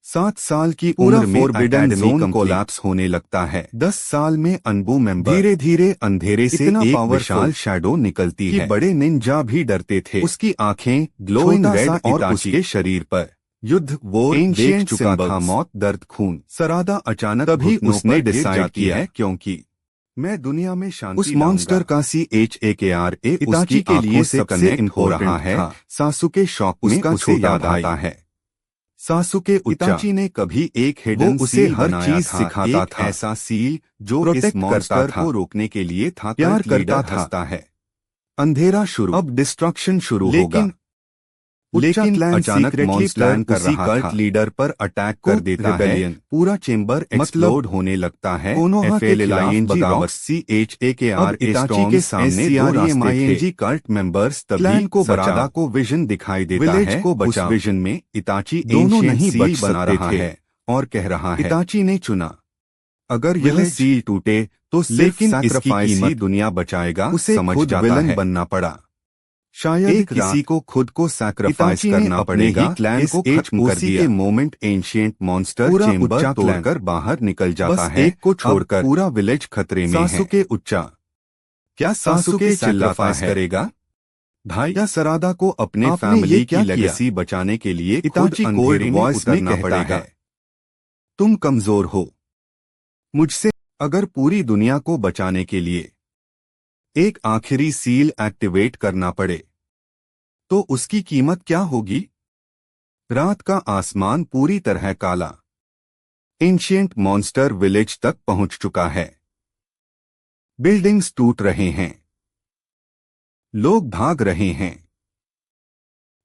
7 साल की उम्र में फॉरबिडन जोन कोलैप्स होने लगता है। 10 साल में अनबू मेंबर। धीरे धीरे अंधेरे से एक विशाल शैडो निकलती है। बड़े निंजा भी डरते थे। उसकी आंखें ग्लोइंग रेड और उसके शरीर पर युद्ध वॉर देख चुका था, मौत, दर्द, खून। सरादा अचानक तभी उसने डिसाइड किया है, क्योंकि मैं दुनिया में शांति उस मॉन्स्टर का CHAKRA इताची के लिए से कनेक्ट हो रहा है। सासुके शॉक में उसे याद आता है। सासुके इताची ने कभी एक हिडन उसे हर चीज सिखाता था, ऐसा सील जो इस मॉन्स्टर को रोकने के लिए था। प्यार करता था। है अंधेरा शुरू, अब डिस्ट्रक्शन शुरू होगा। लेकिन अचानक मॉन्स्टर उसी कल्ट लीडर पर अटैक कर देता है। पूरा चेंबर एक्सप्लोड होने लगता है। कोनोहा के खिलाफ बगावत CHAKRA इताची के सामने RMING कल्ट मेंबर्स। तभी को सरादा को विजन दिखाई देता है। उस विजन में इताची दोनों नहीं बच बना रहा है और कह रहा है, इताची ने चुना, अगर यह सील टूटे तो लेकिन इसकी कीमत दुनिया बचाएगा। उसे समझ जाता है बनना पड़ा। शायद किसी को खुद को सैक्रिफाइस करना पड़ेगा। क्लैन को खत्म कर दिया। मोमेंट एंशिएंट मॉन्स्टर चेंबर तोड़कर बाहर निकल जाता है। एक को छोड़कर पूरा विलेज खतरे में है। सासुके उच्चा, क्या सासुके सैक्रिफाइस करेगा? भाई, या सरादा को अपने फैमिली की लेगेसी बचाने के लिए इताची कोल्ड वॉइस में कहता है, तुम कमजोर हो मुझसे। अगर पूरी दुनिया को बचाने के लिए एक आखिरी सील एक्टिवेट करना पड़े तो उसकी कीमत क्या होगी? रात का आसमान पूरी तरह काला। एंशिएंट मॉन्स्टर विलेज तक पहुंच चुका है। बिल्डिंग्स टूट रहे हैं, लोग भाग रहे हैं,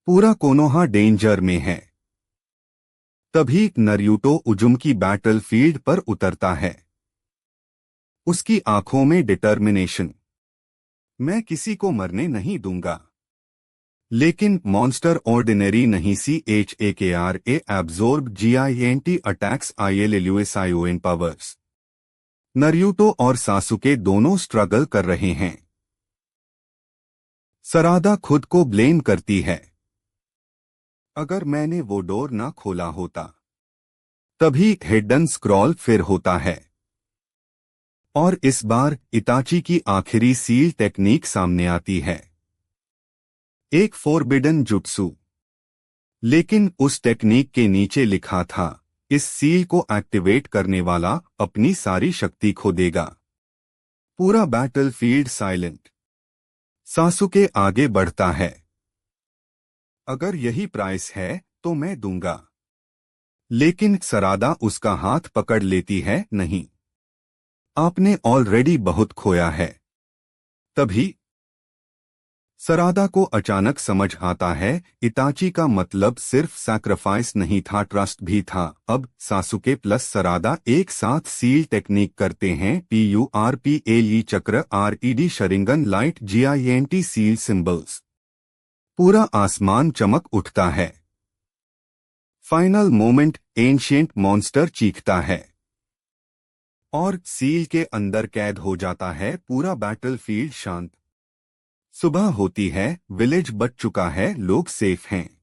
पूरा कोनोहा डेंजर में है। तभी नरूटो उजुम की बैटल फील्ड पर उतरता है। उसकी आंखों में डिटर्मिनेशन। मैं किसी को मरने नहीं दूंगा। लेकिन मॉन्स्टर ऑर्डिनरी नहीं। CHAKRA absorb GINT attacks ILLUSION powers. Naruto और सासुके दोनों स्ट्रगल कर रहे हैं। सरादा खुद को ब्लेम करती है। अगर मैंने वो डोर ना खोला होता। तभी हिडन स्क्रॉल फिर होता है। और इस बार इताची की आखिरी सील टेक्निक सामने आती है। एक फोरबिडन जुट्सु। लेकिन उस टेक्निक के नीचे लिखा था, इस सील को एक्टिवेट करने वाला अपनी सारी शक्ति खो देगा। पूरा बैटलफील्ड साइलेंट। सासुके आगे बढ़ता है। अगर यही प्राइस है तो मैं दूंगा। लेकिन सरादा उसका हाथ पकड़ लेती है। नहीं, आपने ऑलरेडी बहुत खोया है। तभी सरादा को अचानक समझ आता है, इताची का मतलब सिर्फ सैक्रिफाइस नहीं था, ट्रस्ट भी था। अब सासुके प्लस सरादा एक साथ सील टेक्निक करते हैं। PURPLE चक्र RED Sharingan light GINT seal symbols. पूरा आसमान चमक उठता है। फाइनल मोमेंट, एंशिएंट मॉन्स्टर चीखता है और सील के अंदर कैद हो जाता है। पूरा बैटलफील्ड शांत। सुबह होती है, विलेज बच चुका है, लोग सेफ हैं।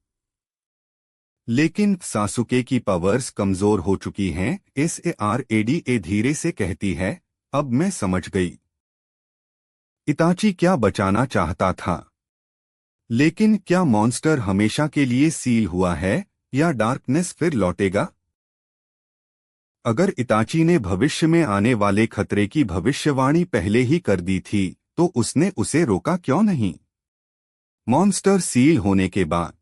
लेकिन सासुके की पावर्स कमजोर हो चुकी हैं। SARADA धीरे से कहती है, अब मैं समझ गई। इताची क्या बचाना चाहता था। लेकिन क्या मॉन्स्टर हमेशा के लिए सील हुआ है या डार्कनेस फिर लौटेगा? अगर इताची ने भविष्य में आने वाले खतरे की भविष्यवाणी पहले ही कर दी थी तो उसने उसे रोका क्यों नहीं? मॉन्स्टर सील होने के बाद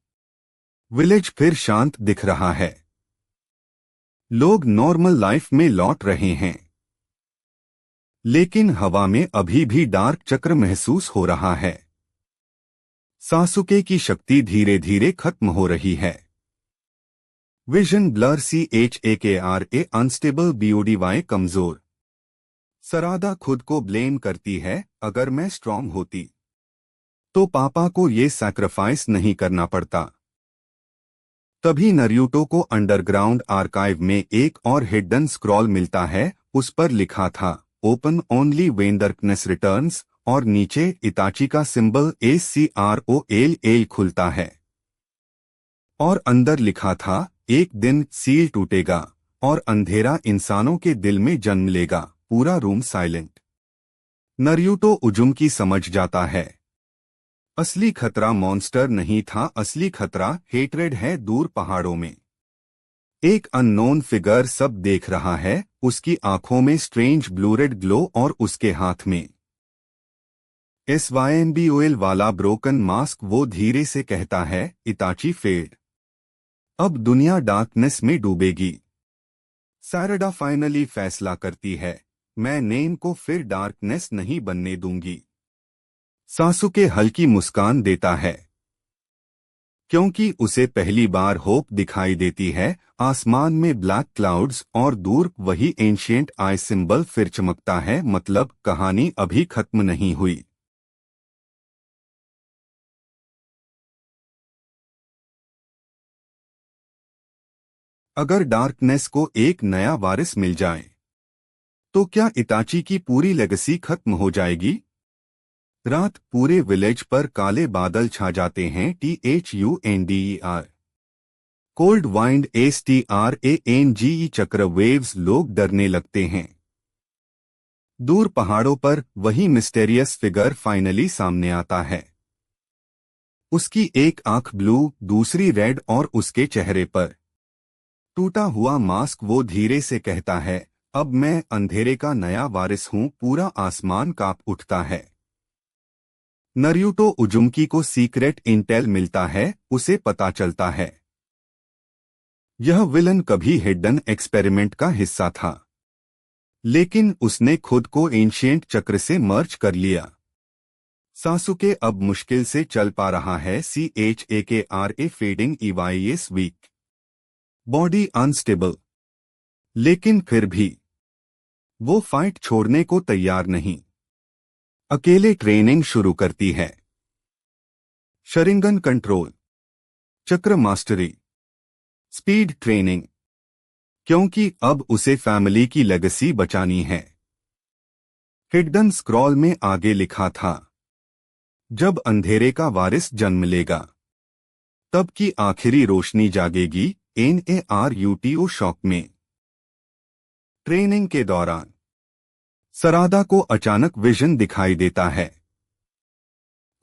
विलेज फिर शांत दिख रहा है। लोग नॉर्मल लाइफ में लौट रहे हैं। लेकिन हवा में अभी भी डार्क चक्र महसूस हो रहा है। सासुके की शक्ति धीरे धीरे खत्म हो रही है। Vision blur. CHAKRA unstable BODY कमजोर। सरादा खुद को ब्लेम करती है, अगर मैं स्ट्रांग होती तो पापा को ये सैक्रिफाइस नहीं करना पड़ता। तभी नरूटो को अंडरग्राउंड आर्काइव में एक और हिडन स्क्रॉल मिलता है। उस पर लिखा था, open only when darkness returns, और नीचे इताची का सिंबल ACROLL खुलता है। और अंदर लिखा था, एक दिन सील टूटेगा और अंधेरा इंसानों के दिल में जन्म लेगा। पूरा रूम साइलेंट। नरूटो उजुमकी समझ जाता है, असली खतरा मॉन्स्टर नहीं था, असली खतरा हेट्रेड है। दूर पहाड़ों में एक अननोन फिगर सब देख रहा है। उसकी आंखों में स्ट्रेंज ब्लूरेड ग्लो और उसके हाथ में SYMBOL वाला ब्रोकन मास्क। वो धीरे से कहता है, इताची फेड। अब दुनिया डार्कनेस में डूबेगी। सारडा फाइनली फैसला करती है, मैं नेम को फिर डार्कनेस नहीं बनने दूंगी। सासुके हल्की मुस्कान देता है, क्योंकि उसे पहली बार होप दिखाई देती है। आसमान में ब्लैक क्लाउड्स और दूर वही एंशिएंट आई सिंबल फिर चमकता है। मतलब कहानी अभी खत्म नहीं हुई। अगर डार्कनेस को एक नया वारिस मिल जाए तो क्या इताची की पूरी लेगेसी खत्म हो जाएगी? रात पूरे विलेज पर काले बादल छा जाते हैं। THUNDER कोल्ड वाइंड STRANGE चक्र वेव्स। लोग डरने लगते हैं। दूर पहाड़ों पर वही मिस्टेरियस फिगर फाइनली सामने आता है। उसकी एक आंख ब्लू, दूसरी रेड और उसके चेहरे पर टूटा हुआ मास्क। वो धीरे से कहता है, अब मैं अंधेरे का नया वारिस हूं। पूरा आसमान कांप उठता है। नरूटो उजुमकी को सीक्रेट इंटेल मिलता है। उसे पता चलता है यह विलन कभी हिडन एक्सपेरिमेंट का हिस्सा था, लेकिन उसने खुद को एंशिएंट चक्र से मर्ज कर लिया। सासुके अब मुश्किल से चल पा रहा है। CHAKRA fading EYS weak, body unstable. लेकिन फिर भी वो फाइट छोड़ने को तैयार नहीं। अकेले ट्रेनिंग शुरू करती है। शरिंगन कंट्रोल, चक्र मास्टरी, स्पीड ट्रेनिंग, क्योंकि अब उसे फैमिली की लेगेसी बचानी है। हिडन स्क्रॉल में आगे लिखा था, जब अंधेरे का वारिस जन्म लेगा तब की आखिरी रोशनी जागेगी। NARUTO शॉक में। ट्रेनिंग के दौरान सरादा को अचानक विजन दिखाई देता है।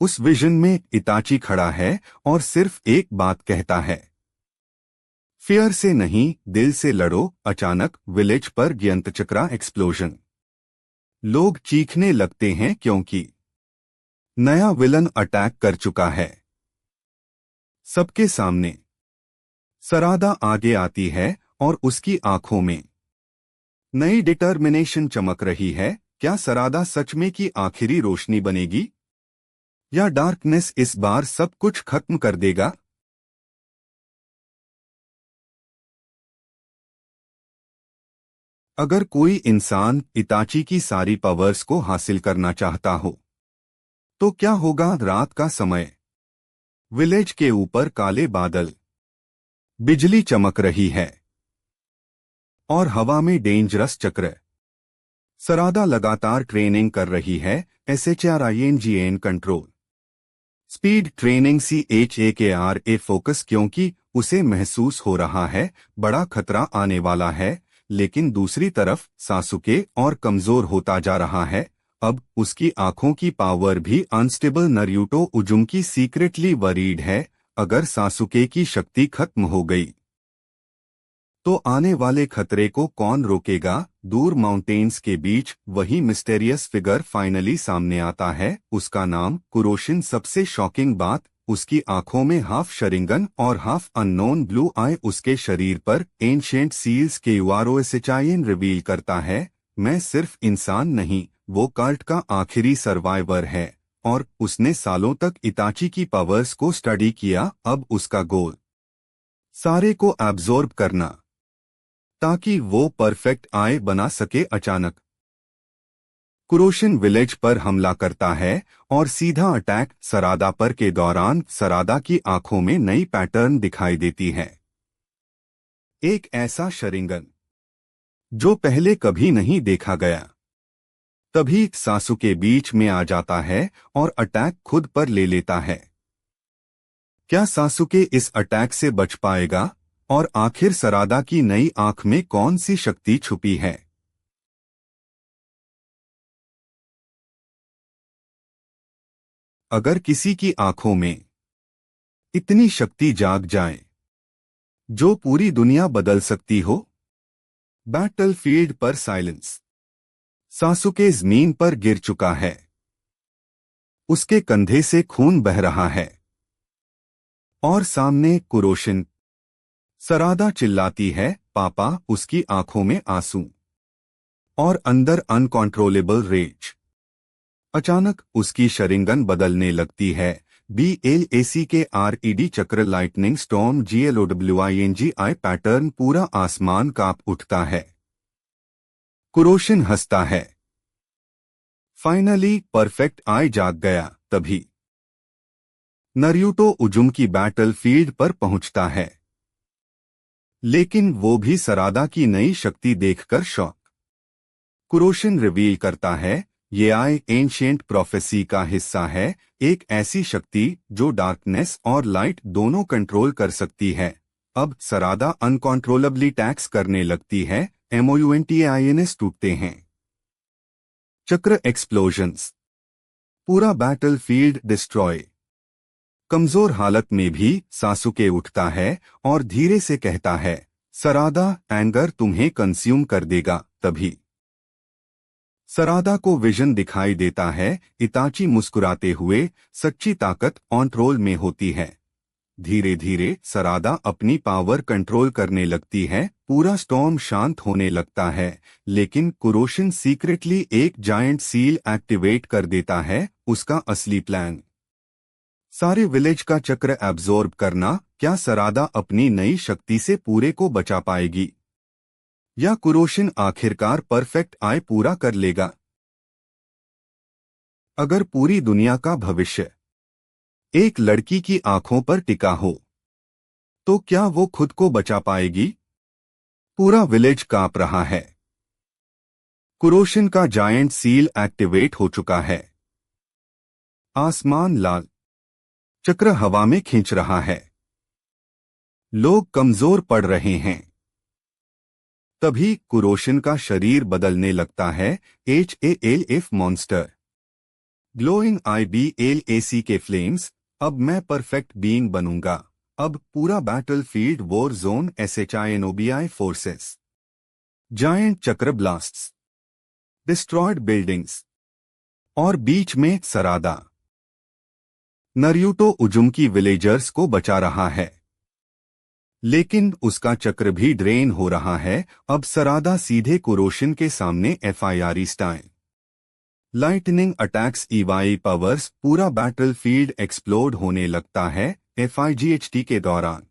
उस विजन में इताची खड़ा है और सिर्फ एक बात कहता है, फियर से नहीं, दिल से लड़ो। अचानक विलेज पर ज्ञंतचक्रा एक्सप्लोजन। लोग चीखने लगते हैं क्योंकि नया विलन अटैक कर चुका है। सबके सामने सरादा आगे आती है और उसकी आंखों में नई डिटर्मिनेशन चमक रही है। क्या सरादा सच में की आखिरी रोशनी बनेगी या डार्कनेस इस बार सब कुछ खत्म कर देगा? अगर कोई इंसान इताची की सारी पावर्स को हासिल करना चाहता हो तो क्या होगा? रात का समय, विलेज के ऊपर काले बादल, बिजली चमक रही है और हवा में डेंजरस चक्र। सरादा लगातार ट्रेनिंग कर रही है। SHRINGN control, speed training, CHAKRA focus, क्योंकि उसे महसूस हो रहा है बड़ा खतरा आने वाला है। लेकिन दूसरी तरफ सासुके और कमजोर होता जा रहा है। अब उसकी आंखों की पावर भी अनस्टेबल। नारुतो उजुमकी सीक्रेटली वरीड है, अगर सासुके की शक्ति खत्म हो गई तो आने वाले खतरे को कौन रोकेगा? दूर माउंटेन्स के बीच वही मिस्टेरियस फिगर फाइनली सामने आता है। उसका नाम कुरोशिन। सबसे शॉकिंग बात, उसकी आंखों में हाफ शरिंगन और हाफ अननोन ब्लू आई। उसके शरीर पर एंशिएंट सील्स के UROSHIN रिवील करता है, मैं सिर्फ इंसान नहीं, वो कल्ट का आखिरी सर्वाइवर है। और उसने सालों तक इताची की पावर्स को स्टडी किया। अब उसका गोल सारे को एब्जॉर्ब करना ताकि वो परफेक्ट आय बना सके। अचानक कुरोशिन विलेज पर हमला करता है और सीधा अटैक सरादा पर। के दौरान सरादा की आंखों में नई पैटर्न दिखाई देती है। एक ऐसा शरिंगन जो पहले कभी नहीं देखा गया। तभी सासुके बीच में आ जाता है और अटैक खुद पर ले लेता है। क्या सासुके इस अटैक से बच पाएगा? और आखिर सरादा की नई आंख में कौन सी शक्ति छुपी है? अगर किसी की आंखों में इतनी शक्ति जाग जाए जो पूरी दुनिया बदल सकती हो। बैटलफील्ड पर साइलेंस। सासुके जमीन पर गिर चुका है, उसके कंधे से खून बह रहा है और सामने कुरोशिन। सरादा चिल्लाती है, पापा। उसकी आंखों में आंसू और अंदर अनकंट्रोलेबल रेज। अचानक उसकी शरिंगन बदलने लगती है। BLACKRED चक्र, लाइटनिंग स्टॉर्म, GLOWINGI पैटर्न। पूरा आसमान कांप उठता है। कुरोशिन हंसता है, फाइनली परफेक्ट आई जाग गया। तभी नारुतो उजुमकी बैटलफील्ड पर पहुंचता है, लेकिन वो भी सरादा की नई शक्ति देखकर शॉक। कुरोशिन रिवील करता है, ये आई एंशिएंट प्रोफेसी का हिस्सा है, एक ऐसी शक्ति जो डार्कनेस और लाइट दोनों कंट्रोल कर सकती है। अब सरादा अनकंट्रोलेबली टैक्स करने लगती है। MOUNTAINS टूटते हैं। चक्र एक्सप्लोजन्स, पूरा बैटलफील्ड डिस्ट्रॉय। कमजोर हालत में भी सासुके उठता है और धीरे से कहता है, सरादा, एंगर तुम्हें कंज्यूम कर देगा। तभी सरादा को विजन दिखाई देता है, इताची मुस्कुराते हुए। सच्ची ताकत कंट्रोल में होती है। धीरे धीरे सरादा अपनी पावर कंट्रोल करने लगती है। पूरा स्टॉर्म शांत होने लगता है, लेकिन कुरोशिन सीक्रेटली एक जायंट सील एक्टिवेट कर देता है। उसका असली प्लान सारे विलेज का चक्र एब्जॉर्ब करना। क्या सरादा अपनी नई शक्ति से पूरे को बचा पाएगी या कुरोशिन आखिरकार परफेक्ट आई पूरा कर लेगा? अगर पूरी दुनिया का भविष्य एक लड़की की आंखों पर टिका हो, तो क्या वो खुद को बचा पाएगी? पूरा विलेज कांप रहा है। कुरोशिन का जायंट सील एक्टिवेट हो चुका है। आसमान लाल चक्र हवा में खींच रहा है। लोग कमजोर पड़ रहे हैं। तभी कुरोशिन का शरीर बदलने लगता है। HALF मॉन्स्टर, ग्लोइंग IBLAC के फ्लेम्स। अब मैं परफेक्ट बीइंग बनूंगा। अब पूरा battlefield war zone SHINOBI forces. Giant चक्र ब्लास्ट्स, डिस्ट्रॉयड बिल्डिंग्स और बीच में सरादा। नरूटो उजुमकी विलेजर्स को बचा रहा है, लेकिन उसका चक्र भी ड्रेन हो रहा है। अब सरादा सीधे कुरोशिन के सामने FIRE style. Lightning attacks EVI powers. पूरा बैटलफील्ड एक्सप्लोड होने लगता है FIGHT के दौरान।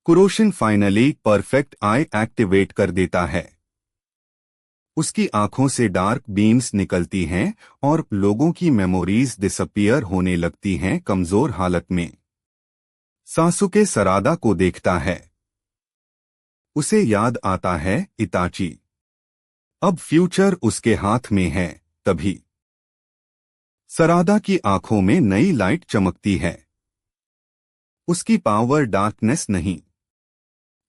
कुरोशिन फाइनली परफेक्ट आई एक्टिवेट कर देता है। उसकी आंखों से डार्क बीम्स निकलती हैं और लोगों की मेमोरीज डिसअपियर होने लगती हैं कमजोर हालत में। सासुके सरादा को देखता है। उसे याद आता है इताची। अब फ्यूचर उसके हाथ में है। तभी सरादा की आंखों में नई लाइट चमकती है। उसकी पावर डार्कनेस नहीं,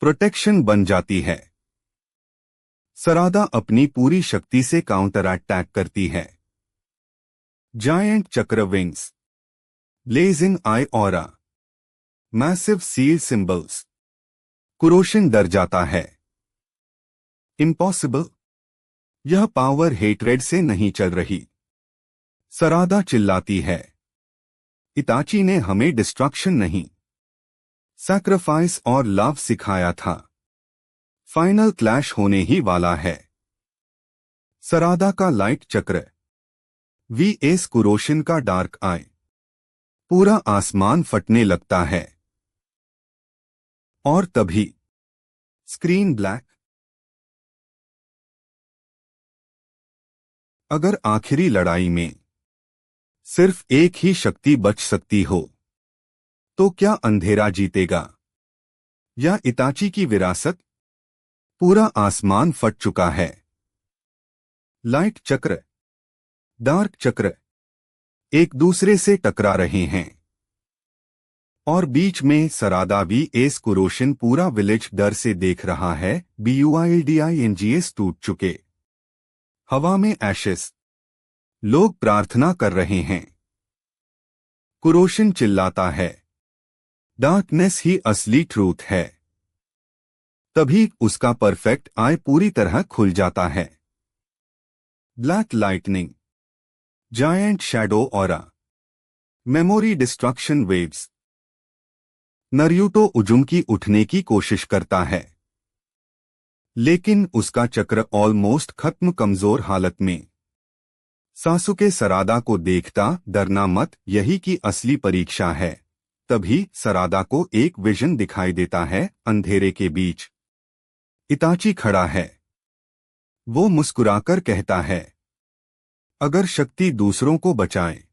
प्रोटेक्शन बन जाती है। सरादा अपनी पूरी शक्ति से काउंटर अटैक करती है। जायंट चक्र विंग्स, ब्लेजिंग आई ऑरा, मैसिव सील सिंबल्स। कुरोशिन डर जाता है। इम्पॉसिबल, यह पावर हेट्रेड से नहीं चल रही। सरादा चिल्लाती है, इताची ने हमें डिस्ट्रक्शन नहीं, सैक्रिफाइस और लव सिखाया था। फाइनल क्लैश होने ही वाला है। सरादा का लाइट चक्र VS कुरोशिन का डार्क आई। पूरा आसमान फटने लगता है। और तभी स्क्रीन ब्लैक। अगर आखिरी लड़ाई में सिर्फ एक ही शक्ति बच सकती हो, तो क्या अंधेरा जीतेगा या इताची की विरासत? पूरा आसमान फट चुका है। लाइट चक्र, डार्क चक्र एक दूसरे से टकरा रहे हैं और बीच में सरादा VS कुरोशिन। पूरा विलेज डर से देख रहा है। BUILDINGS टूट चुके। हवा में एशेस। लोग प्रार्थना कर रहे हैं। कुरोशिन चिल्लाता है, डार्कनेस ही असली ट्रूथ है। तभी उसका परफेक्ट आई पूरी तरह खुल जाता है। Black lightning, giant shadow aura, memory destruction waves. Naruto Uzumaki उठने की कोशिश करता है, लेकिन उसका चक्र ऑलमोस्ट खत्म। कमजोर हालत में सासुके सरादा को देखता, डरना मत, यही की असली परीक्षा है। तभी सरादा को एक विजन दिखाई देता है। अंधेरे के बीच इताची खड़ा है। वो मुस्कुराकर कहता है, अगर शक्ति दूसरों को बचाए,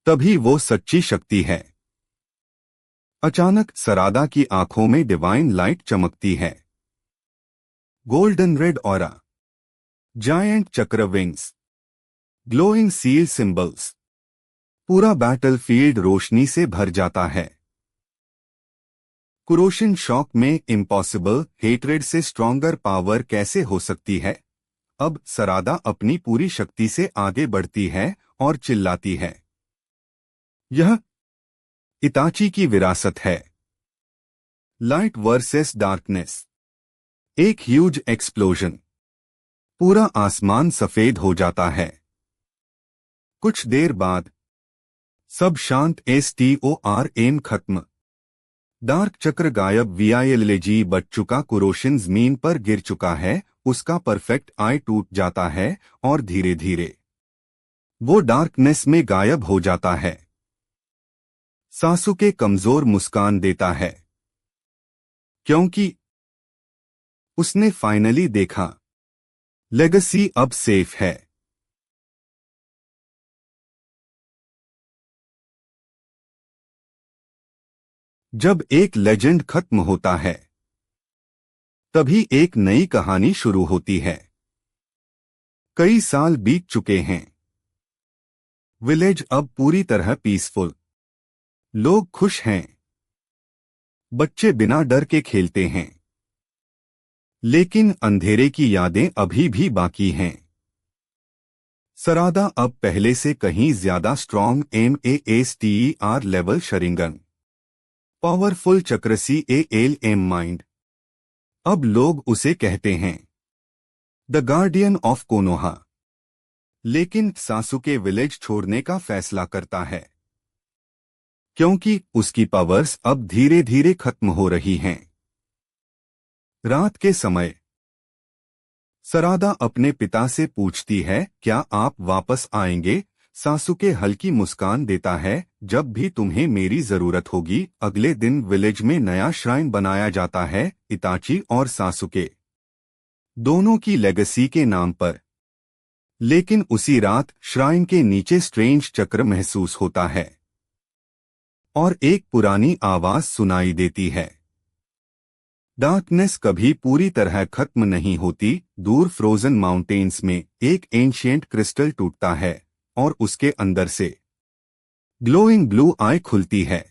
तभी वो सच्ची शक्ति है। अचानक सरादा की आंखों में डिवाइन लाइट चमकती है। गोल्डन रेड ऑरा, जायंट चक्र विंग्स, ग्लोइंग सील सिंबल्स। पूरा बैटलफील्ड रोशनी से भर जाता है। कुरोशिन शॉक में, इम्पॉसिबल, हेट्रेड से स्ट्रॉन्गर पावर कैसे हो सकती है? अब सरादा अपनी पूरी शक्ति से आगे बढ़ती है और चिल्लाती है, यह इताची की विरासत है। Light versus darkness. एक ह्यूज एक्सप्लोजन। पूरा आसमान सफेद हो जाता है। कुछ देर बाद सब शांत। STORM खत्म। डार्क चक्र गायब। VILG बच चुका। कुरोशिन जमीन पर गिर चुका है। उसका परफेक्ट आई टूट जाता है और धीरे धीरे वो डार्कनेस में गायब हो जाता है। सासुके कमजोर मुस्कान देता है, क्योंकि उसने फाइनली देखा, लेगेसी अब सेफ है। जब एक लेजेंड खत्म होता है, तभी एक नई कहानी शुरू होती है। कई साल बीत चुके हैं। विलेज अब पूरी तरह पीसफुल। लोग खुश हैं। बच्चे बिना डर के खेलते हैं। लेकिन अंधेरे की यादें अभी भी बाकी हैं। सरादा अब पहले से कहीं ज्यादा strong MASTER level Sharingan, powerful चक्रसी ALM माइंड। अब लोग उसे कहते हैं द गार्डियन ऑफ कोनोहा। लेकिन सासुके विलेज छोड़ने का फैसला करता है, क्योंकि उसकी पावर्स अब धीरे धीरे खत्म हो रही हैं। रात के समय सरादा अपने पिता से पूछती है, क्या आप वापस आएंगे? सासुके हल्की मुस्कान देता है, जब भी तुम्हें मेरी जरूरत होगी। अगले दिन विलेज में नया श्राइन बनाया जाता है, इताची और सासुके दोनों की लेगेसी के नाम पर। लेकिन उसी रात श्राइन के नीचे स्ट्रेंज चक्र महसूस होता है और एक पुरानी आवाज सुनाई देती है। डार्कनेस कभी पूरी तरह खत्म नहीं होती। दूर फ्रोजन माउंटेन्स में एक एंशिएंट क्रिस्टल टूटता है और उसके अंदर से ग्लोइंग ब्लू आई खुलती है।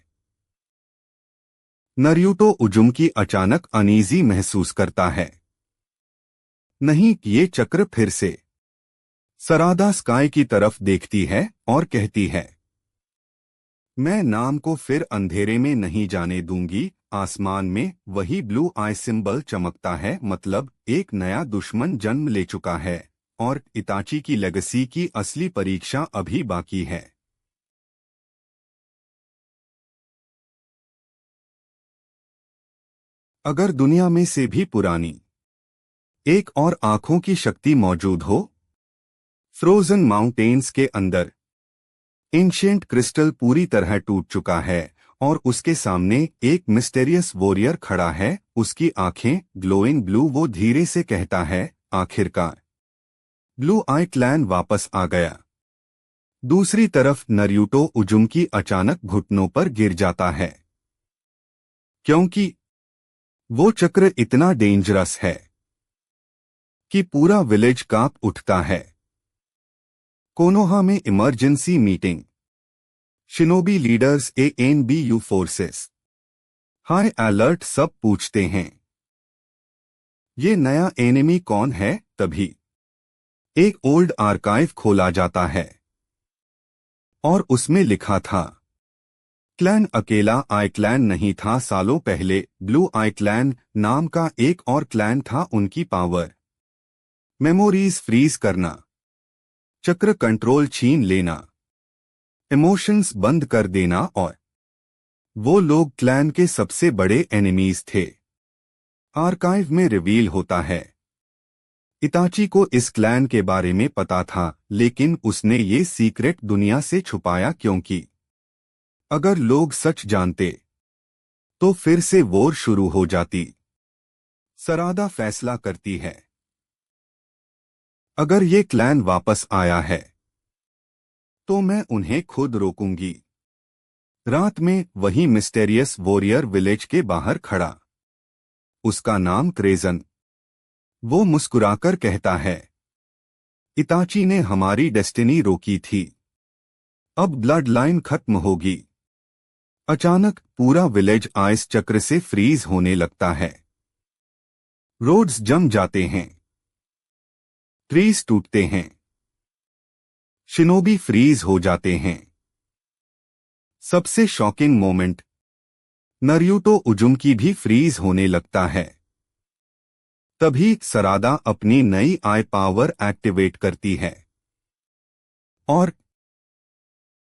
नरूटो उजुमकी अचानक अनईजी महसूस करता है। नहीं, ये चक्र फिर से। सरादा स्काई की तरफ देखती है और कहती है, मैं नाम को फिर अंधेरे में नहीं जाने दूंगी। आसमान में वही ब्लू आई सिंबल चमकता है, मतलब एक नया दुश्मन जन्म ले चुका है और इताची की लेगेसी की असली परीक्षा अभी बाकी है। अगर दुनिया में से भी पुरानी एक और आंखों की शक्ति मौजूद हो, फ्रोजन माउंटेन्स के अंदर एंशिएंट क्रिस्टल पूरी तरह टूट चुका है और उसके सामने एक मिस्टेरियस वॉरियर खड़ा है, उसकी आंखें ग्लोइंग ब्लू। वो धीरे से कहता है, आखिरकार ब्लू आई क्लैन वापस आ गया। दूसरी तरफ नरूटो उजुमकी अचानक घुटनों पर गिर जाता है, क्योंकि वो चक्र इतना डेंजरस है कि पूरा विलेज कांप उठता है। कोनोहा में emergency meeting. Shinobi leaders ANBU forces high alert. सब पूछते हैं, ये नया एनिमी कौन है? तभी एक ओल्ड आर्काइव खोला जाता है और उसमें लिखा था, क्लैन अकेला आई क्लैन नहीं था। सालों पहले ब्लू आई क्लैन नाम का एक और क्लैन था। उनकी पावर मेमोरीज फ्रीज करना, चक्र कंट्रोल छीन लेना, इमोशंस बंद कर देना, और वो लोग क्लैन के सबसे बड़े एनिमीज थे। आर्काइव में रिवील होता है, इताची को इस क्लैन के बारे में पता था, लेकिन उसने ये सीक्रेट दुनिया से छुपाया, क्योंकि अगर लोग सच जानते तो फिर से वॉर शुरू हो जाती। सरादा फैसला करती है, अगर ये क्लैन वापस आया है तो मैं उन्हें खुद रोकूंगी। रात में वही मिस्टेरियस वॉरियर विलेज के बाहर खड़ा, उसका नाम क्रेजन। वो मुस्कुराकर कहता है, इताची ने हमारी डेस्टिनी रोकी थी, अब ब्लड लाइन खत्म होगी। अचानक पूरा विलेज आइस चक्र से फ्रीज होने लगता है। रोड्स जम जाते हैं, ट्रीज टूटते हैं, शिनोबी फ्रीज हो जाते हैं। सबसे शॉकिंग मोमेंट, नरूटो उजुमकी भी फ्रीज होने लगता है। तभी सरादा अपनी नई आई पावर एक्टिवेट करती है और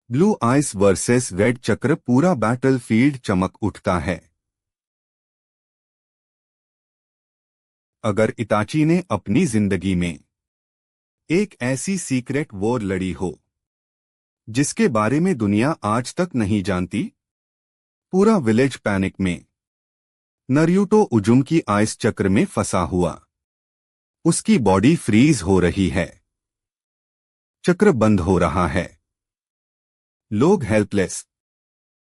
ब्लू आइस वर्सेस रेड चक्र पूरा बैटलफील्ड चमक उठता है। अगर इताची ने अपनी जिंदगी में एक ऐसी सीक्रेट वॉर लड़ी हो जिसके बारे में दुनिया आज तक नहीं जानती, पूरा विलेज पैनिक में नरूटो उजुम की आइस चक्र में फंसा हुआ। उसकी बॉडी फ्रीज हो रही है। चक्र बंद हो रहा है। लोग हेल्पलेस।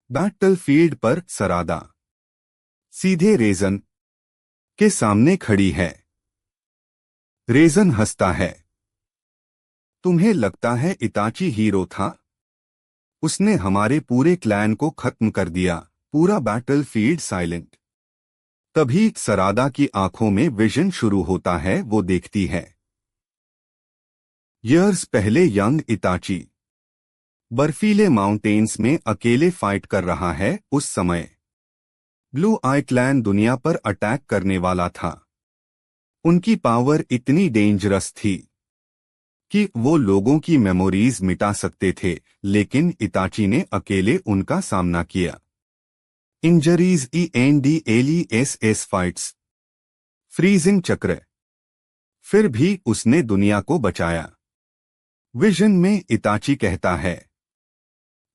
बैटलफील्ड पर सरादा सीधे रेजन के सामने खड़ी है। रेजन हंसता है। तुम्हें लगता है इताची हीरो था? उसने हमारे पूरे क्लैन को खत्म कर दिया। पूरा बैटलफील्ड साइलेंट। तभी सरादा की आंखों में विजन शुरू होता है। वो देखती है। ईयर्स पहले यंग इताची बर्फीले माउंटेन्स में अकेले फाइट कर रहा है। उस समय ब्लू आई क्लैन दुनिया पर अटैक करने वाला था। उनकी पावर इतनी डेंजरस थी कि वो लोगों की मेमोरीज मिटा सकते थे, लेकिन इताची ने अकेले उनका सामना किया। Injuries ENDLESS fights. फ्रीजिंग चक्र। फिर भी उसने दुनिया को बचाया। विजन में इताची कहता है,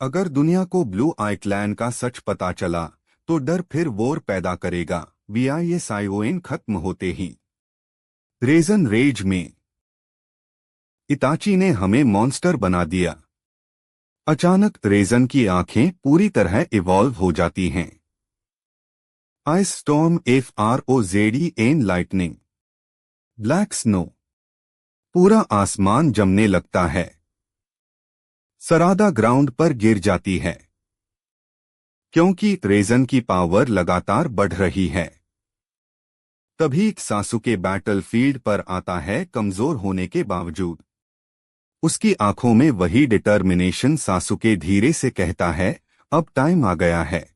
अगर दुनिया को ब्लू आई क्लैन का सच पता चला तो डर फिर वॉर पैदा करेगा। VISION खत्म होते ही रेजन रेज में इताची ने हमें मॉन्स्टर बना दिया। अचानक रेजन की आंखें पूरी तरह इवॉल्व हो जाती हैं। Ice storm FROZEN lightning. Black snow. पूरा आसमान जमने लगता है। सरादा ग्राउंड पर गिर जाती है क्योंकि रेजन की पावर लगातार बढ़ रही है। तभी सासुके बैटलफील्ड पर आता है। कमजोर होने के बावजूद उसकी आंखों में वही डिटर्मिनेशन। सासुके धीरे से कहता है, अब टाइम आ गया है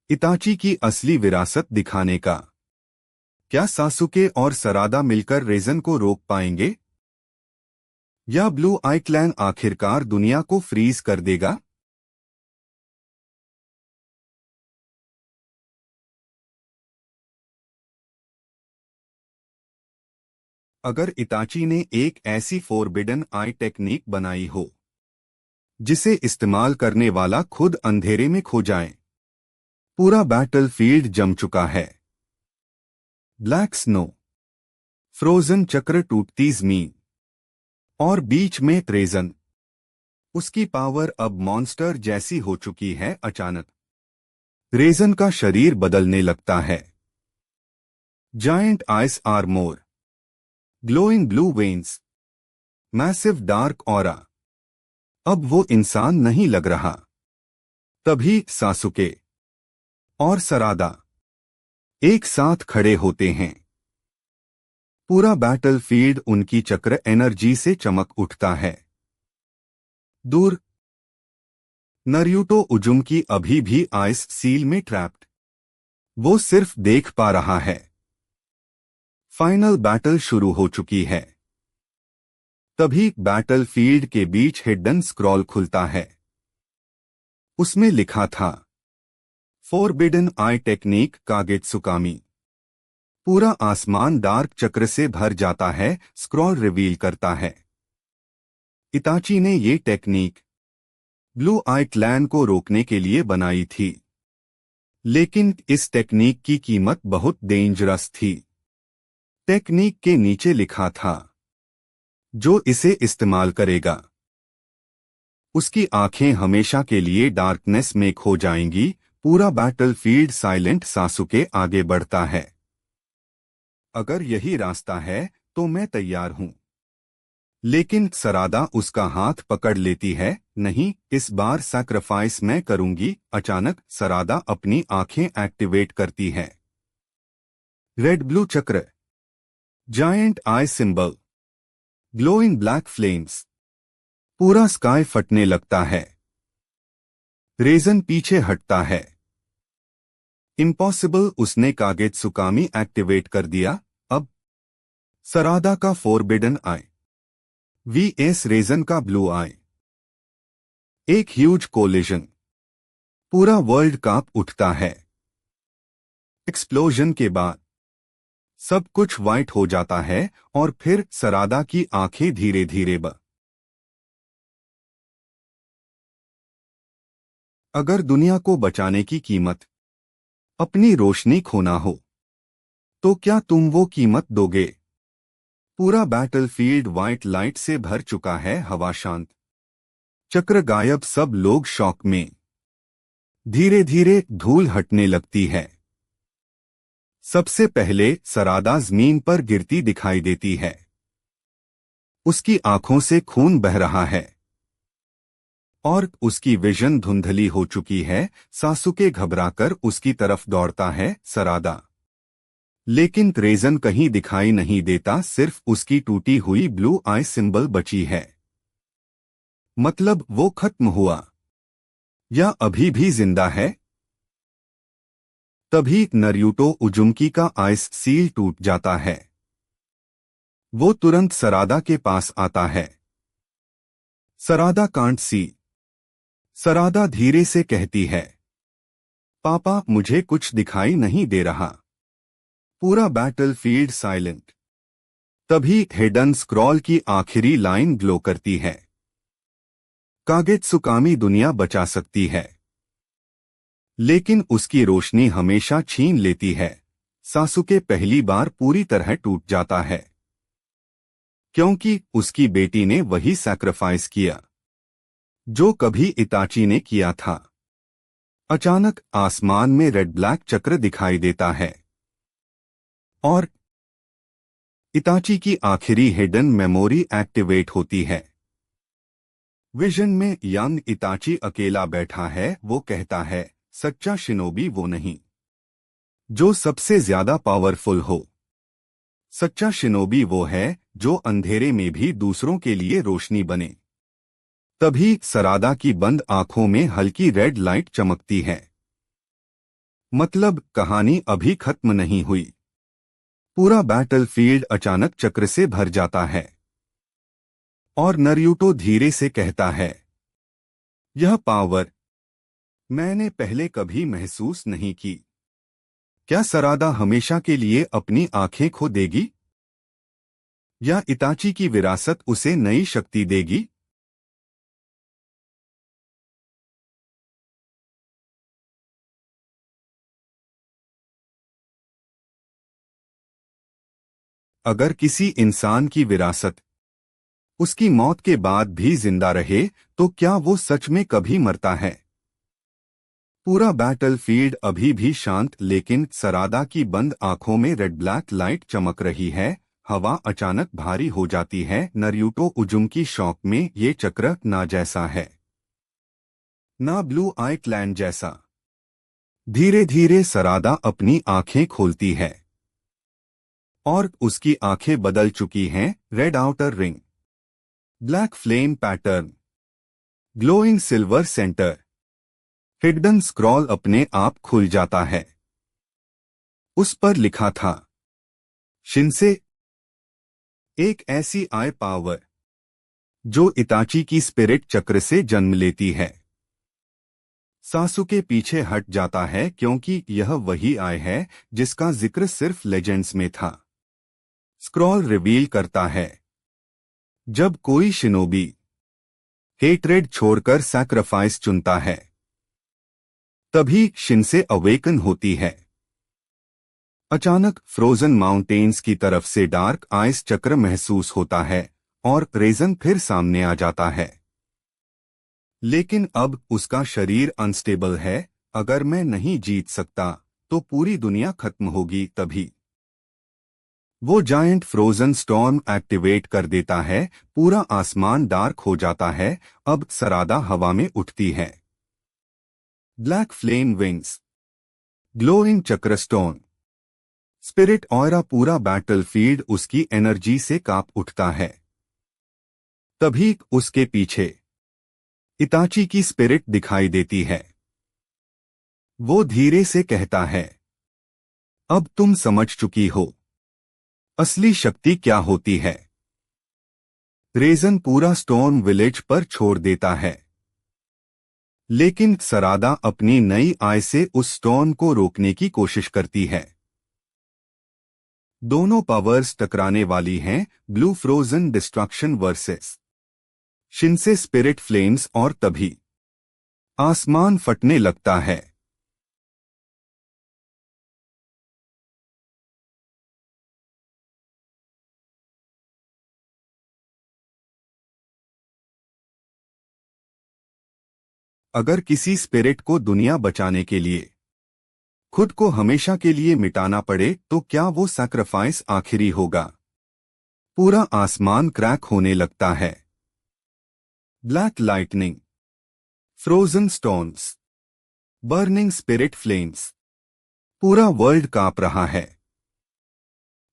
इताची की असली विरासत दिखाने का। क्या सासुके और सरादा मिलकर रेजन को रोक पाएंगे, या ब्लू आई क्लैन आखिरकार दुनिया को फ्रीज कर देगा? अगर इताची ने एक ऐसी फोरबिडन आई टेक्निक बनाई हो जिसे इस्तेमाल करने वाला खुद अंधेरे में खो जाए। पूरा बैटलफील्ड जम चुका है। Black snow. फ्रोजन चक्र टूटती जमीन और बीच में रेजन। उसकी पावर अब मॉन्स्टर जैसी हो चुकी है। अचानक रेजन का शरीर बदलने लगता है। Giant ice armour. Glowing blue veins. Massive dark aura. अब वो इंसान नहीं लग रहा। तभी सासुके और सरादा एक साथ खड़े होते हैं। पूरा बैटलफील्ड उनकी चक्र एनर्जी से चमक उठता है। दूर नरूटो उजुम की अभी भी आइस सील में ट्रैप्ड। वो सिर्फ देख पा रहा है। फाइनल बैटल शुरू हो चुकी है। तभी बैटलफील्ड के बीच हिडन स्क्रॉल खुलता है। उसमें लिखा था, फोरबिडन आई टेक्निक कागेत्सुकामी। पूरा आसमान डार्क चक्र से भर जाता है। स्क्रॉल रिवील करता है, इताची ने ये टेक्निक ब्लू आई क्लैन को रोकने के लिए बनाई थी, लेकिन इस टेक्निक की कीमत बहुत डेंजरस थी। टेक्निक के नीचे लिखा था, जो इसे इस्तेमाल करेगा उसकी आंखें हमेशा के लिए डार्कनेस में खो जाएंगी। पूरा बैटलफील्ड साइलेंट। सासुके आगे बढ़ता है। अगर यही रास्ता है तो मैं तैयार हूं। लेकिन सरादा उसका हाथ पकड़ लेती है। नहीं, इस बार सैक्रिफाइस मैं करूंगी। अचानक सरादा अपनी आंखें एक्टिवेट करती है। रेड ब्लू चक्र। जायंट आई सिंबल। Glowing black flames. पूरा स्काई फटने लगता है। रेजन पीछे हटता है। इम्पॉसिबल, उसने कागेत्सुकामी एक्टिवेट कर दिया। अब सरादा का फोरबिडन आई VS रेजन का ब्लू आई। एक ह्यूज कोलिजन। पूरा वर्ल्ड कांप उठता है। एक्सप्लोजन के बाद सब कुछ वाइट हो जाता है और फिर सरादा की आंखें धीरे धीरे अगर दुनिया को बचाने की कीमत अपनी रोशनी खोना हो तो क्या तुम वो कीमत दोगे? पूरा बैटलफील्ड व्हाइट लाइट से भर चुका है, हवा शांत, चक्र गायब, सब लोग शॉक में। धीरे धीरे धूल हटने लगती है। सबसे पहले सरादा जमीन पर गिरती दिखाई देती है। उसकी आंखों से खून बह रहा है और उसकी विजन धुंधली हो चुकी है। सासुके घबराकर उसकी तरफ दौड़ता है, सरादा। लेकिन रेजन कहीं दिखाई नहीं देता, सिर्फ उसकी टूटी हुई ब्लू आई सिंबल बची है। मतलब वो खत्म हुआ या अभी भी जिंदा है? तभी नरूटो उजुमकी का आइस सील टूट जाता है। वो तुरंत सरादा के पास आता है। सरादा कांट सी। सरादा धीरे से कहती है, पापा मुझे कुछ दिखाई नहीं दे रहा। पूरा बैटलफील्ड साइलेंट। तभी हिडन स्क्रॉल की आखिरी लाइन ग्लो करती है, कागेत्सुकामी दुनिया बचा सकती है लेकिन उसकी रोशनी हमेशा छीन लेती है। सासुके पहली बार पूरी तरह टूट जाता है क्योंकि उसकी बेटी ने वही सैक्रिफाइस किया जो कभी इताची ने किया था। अचानक आसमान में रेड ब्लैक चक्र दिखाई देता है और इताची की आखिरी हिडन मेमोरी एक्टिवेट होती है। विजन में यंग इताची अकेला बैठा है। वो कहता है, सच्चा शिनोबी वो नहीं जो सबसे ज्यादा पावरफुल हो। सच्चा शिनोबी वो है जो अंधेरे में भी दूसरों के लिए रोशनी बने। तभी सरादा की बंद आंखों में हल्की रेड लाइट चमकती है। मतलब कहानी अभी खत्म नहीं हुई। पूरा बैटलफील्ड अचानक चक्र से भर जाता है और नरूटो धीरे से कहता है, यह पावर मैंने पहले कभी महसूस नहीं की। क्या सरादा हमेशा के लिए अपनी आंखें खो देगी या इताची की विरासत उसे नई शक्ति देगी? अगर किसी इंसान की विरासत उसकी मौत के बाद भी जिंदा रहे तो क्या वो सच में कभी मरता है? पूरा बैटलफील्ड अभी भी शांत, लेकिन सरादा की बंद आंखों में रेड ब्लैक लाइट चमक रही है। हवा अचानक भारी हो जाती है। नरूटो उजुमकी शौक में ये चक्र ना जैसा है ना ब्लू आई क्लैन जैसा। धीरे धीरे सरादा अपनी आंखें खोलती है और उसकी आंखें बदल चुकी हैं। Red outer ring, black flame pattern, glowing silver centre. Hidden scroll अपने आप खुल जाता है। उस पर लिखा था, शिनसे, एक ऐसी आई पावर जो इताची की स्पिरिट चक्र से जन्म लेती है। सासुके पीछे हट जाता है क्योंकि यह वही आई है जिसका जिक्र सिर्फ लेजेंड्स में था। स्क्रॉल रिवील करता है, जब कोई शिनोबी हेट्रेड छोड़कर सैक्रिफाइस चुनता है तभी शिनसे अवेकन होती है। अचानक फ्रोजन माउंटेन्स की तरफ से डार्क आइस चक्र महसूस होता है और रेजन फिर सामने आ जाता है। लेकिन अब उसका शरीर अनस्टेबल है। अगर मैं नहीं जीत सकता तो पूरी दुनिया खत्म होगी। तभी वो जायंट फ्रोजन स्टॉर्म एक्टिवेट कर देता है। पूरा आसमान डार्क हो जाता है। अब सरादा हवा में उठती है। ब्लैक फ्लेम विंग्स, ग्लोइंग चक्रस्टोन, स्पिरिट ऑयरा। पूरा बैटलफील्ड उसकी एनर्जी से कांप उठता है। तभी उसके पीछे इताची की स्पिरिट दिखाई देती है। वो धीरे से कहता है, अब तुम समझ चुकी हो असली शक्ति क्या होती है। रेजन पूरा स्टोर्म विलेज पर छोड़ देता है लेकिन सरादा अपनी नई आय से उस स्टोर्म को रोकने की कोशिश करती है। दोनों पावर्स टकराने वाली हैं, ब्लू फ्रोजन डिस्ट्रक्शन वर्सेस शिनसे स्पिरिट फ्लेम्स। और तभी आसमान फटने लगता है। अगर किसी स्पिरिट को दुनिया बचाने के लिए खुद को हमेशा के लिए मिटाना पड़े तो क्या वो सैक्रिफाइस आखिरी होगा? पूरा आसमान क्रैक होने लगता है। Black lightning, frozen stones, burning spirit flames, पूरा वर्ल्ड कांप रहा है।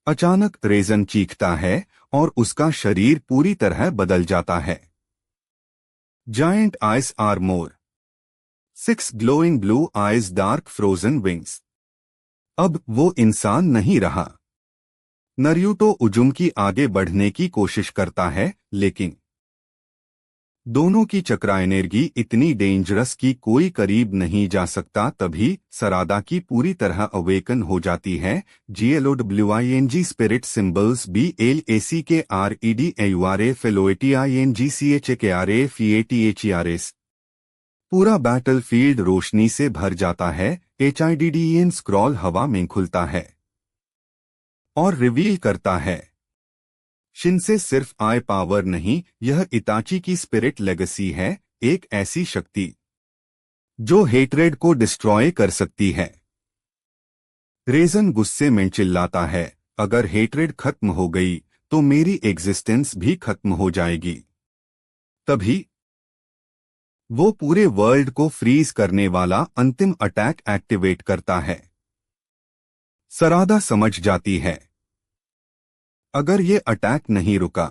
अचानक रेजन चीखता है और उसका शरीर पूरी तरह बदल जाता है। Giant ice armour, 6 glowing blue eyes, dark frozen wings. अब वो इंसान नहीं रहा। नरूटो उजुमकी आगे बढ़ने की कोशिश करता है, लेकिन दोनों की चक्रा एनर्जी इतनी डेंजरस कि कोई करीब नहीं जा सकता। तभी सरादा की पूरी तरह अवेकन हो जाती है। GLOWING spirit symbols BLACKREDAURA FELOETINGCHAKRAFEATHERS। पूरा बैटलफील्ड रोशनी से भर जाता है। HIDDEN स्क्रॉल हवा में खुलता है और रिवील करता है, शिनसे सिर्फ आई पावर नहीं, यह इताची की स्पिरिट लेगेसी है, एक ऐसी शक्ति जो हेट्रेड को डिस्ट्रॉय कर सकती है। रेजन गुस्से में चिल्लाता है, अगर हेट्रेड खत्म हो गई तो मेरी एग्जिस्टेंस भी खत्म हो जाएगी। तभी वो पूरे वर्ल्ड को फ्रीज करने वाला अंतिम अटैक एक्टिवेट करता है। सरादा समझ जाती है, अगर ये अटैक नहीं रुका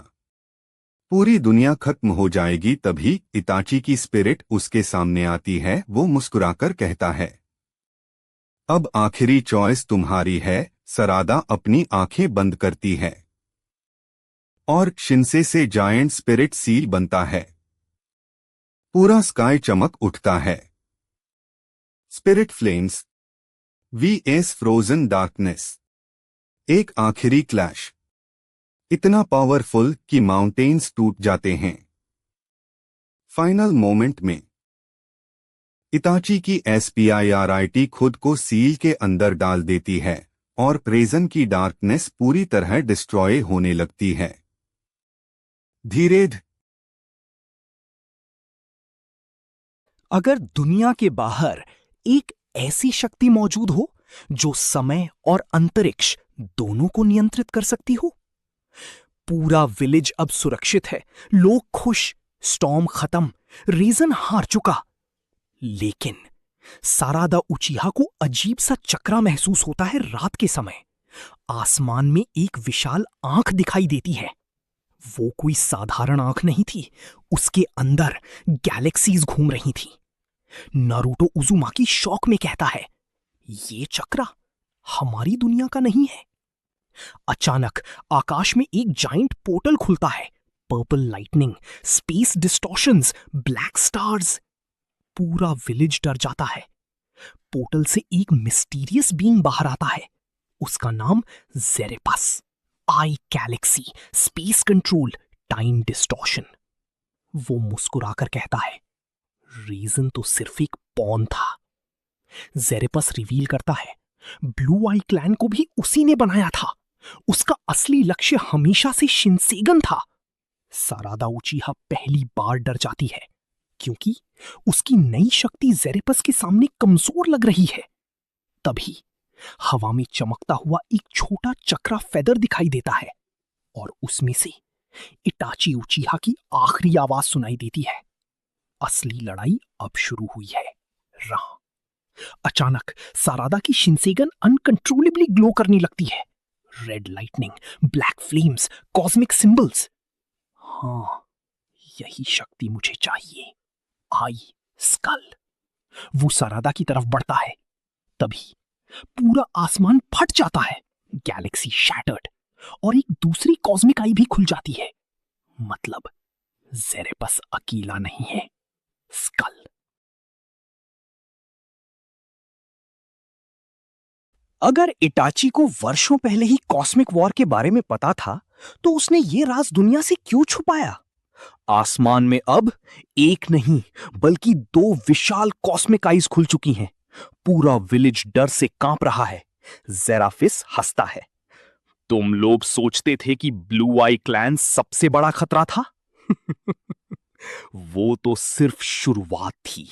पूरी दुनिया खत्म हो जाएगी। तभी इताची की स्पिरिट उसके सामने आती है। वो मुस्कुराकर कहता है, अब आखिरी चॉइस तुम्हारी है। सरादा अपनी आंखें बंद करती है और शिनसे से जायंट स्पिरिट सील बनता है। पूरा स्काई चमक उठता है। Spirit flames VS frozen darkness, एक आखिरी क्लैश इतना पावरफुल कि माउंटेन्स टूट जाते हैं। फाइनल मोमेंट में इताची की SPIRIT खुद को सील के अंदर डाल देती है और रेजन की डार्कनेस पूरी तरह डिस्ट्रॉय होने लगती है। धीरे धीरे अगर दुनिया के बाहर एक ऐसी शक्ति मौजूद हो जो समय और अंतरिक्ष दोनों को नियंत्रित कर सकती हो। पूरा विलेज अब सुरक्षित है, लोग खुश, स्टॉर्म खत्म, रीजन हार चुका। लेकिन सारादा उचिहा को अजीब सा चक्रा महसूस होता है। रात के समय आसमान में एक विशाल आंख दिखाई देती है। वो कोई साधारण आंख नहीं थी, उसके अंदर गैलेक्सीज घूम रही थी। नारुतो उजुमाकी शौक में कहता है, ये चक्रा हमारी दुनिया का नहीं है। अचानक आकाश में एक जाइंट पोर्टल खुलता है। Purple lightning, space distortions, black stars. पूरा विलेज डर जाता है। पोर्टल से एक मिस्टीरियस बीइंग बाहर आता है। उसका नाम जेरेपस, eye galaxy, space control, time distortion. वो मुस्कुराकर कहता है, रीजन तो सिर्फ एक पॉन था। जेरेपस रिवील करता है, ब्लू आई क्लैन को भी उसी ने बनाया था। उसका असली लक्ष्य हमेशा से शिनसेगन था। सारादा उचिहा पहली बार डर जाती है, क्योंकि उसकी नई शक्ति जेरेपस के सामने कमजोर लग रही है। तभी हवा में चमकता हुआ एक छोटा चक्रा फेदर दिखाई देता है और उसमें से इटाची उचिहा की आखिरी आवाज सुनाई देती है, असली लड़ाई अब शुरू हुई है। अचानक सारादा की शिनसेगन अनकंट्रोलेबली ग्लो करने लगती है। Red lightning, black flames, cosmic symbols. हाँ, यही शक्ति मुझे चाहिए। आई स्कल। वो सारादा की तरफ बढ़ता है। तभी पूरा आसमान फट जाता है। गैलेक्सी शैटर्ड और एक दूसरी कॉस्मिक आई भी खुल जाती है। मतलब जेरेपस अकेला नहीं है। स्कल। अगर इटाची को वर्षों पहले ही कॉस्मिक वॉर के बारे में पता था, तो उसने ये राज दुनिया से क्यों छुपाया? आसमान में अब एक नहीं बल्कि 2 विशाल कॉस्मिक आइज खुल चुकी हैं। पूरा विलेज डर से कांप रहा है। जेराफिस हंसता है, तुम लोग सोचते थे कि ब्लू आई क्लैन सबसे बड़ा खतरा था? वो तो सिर्फ शुरुआत थी।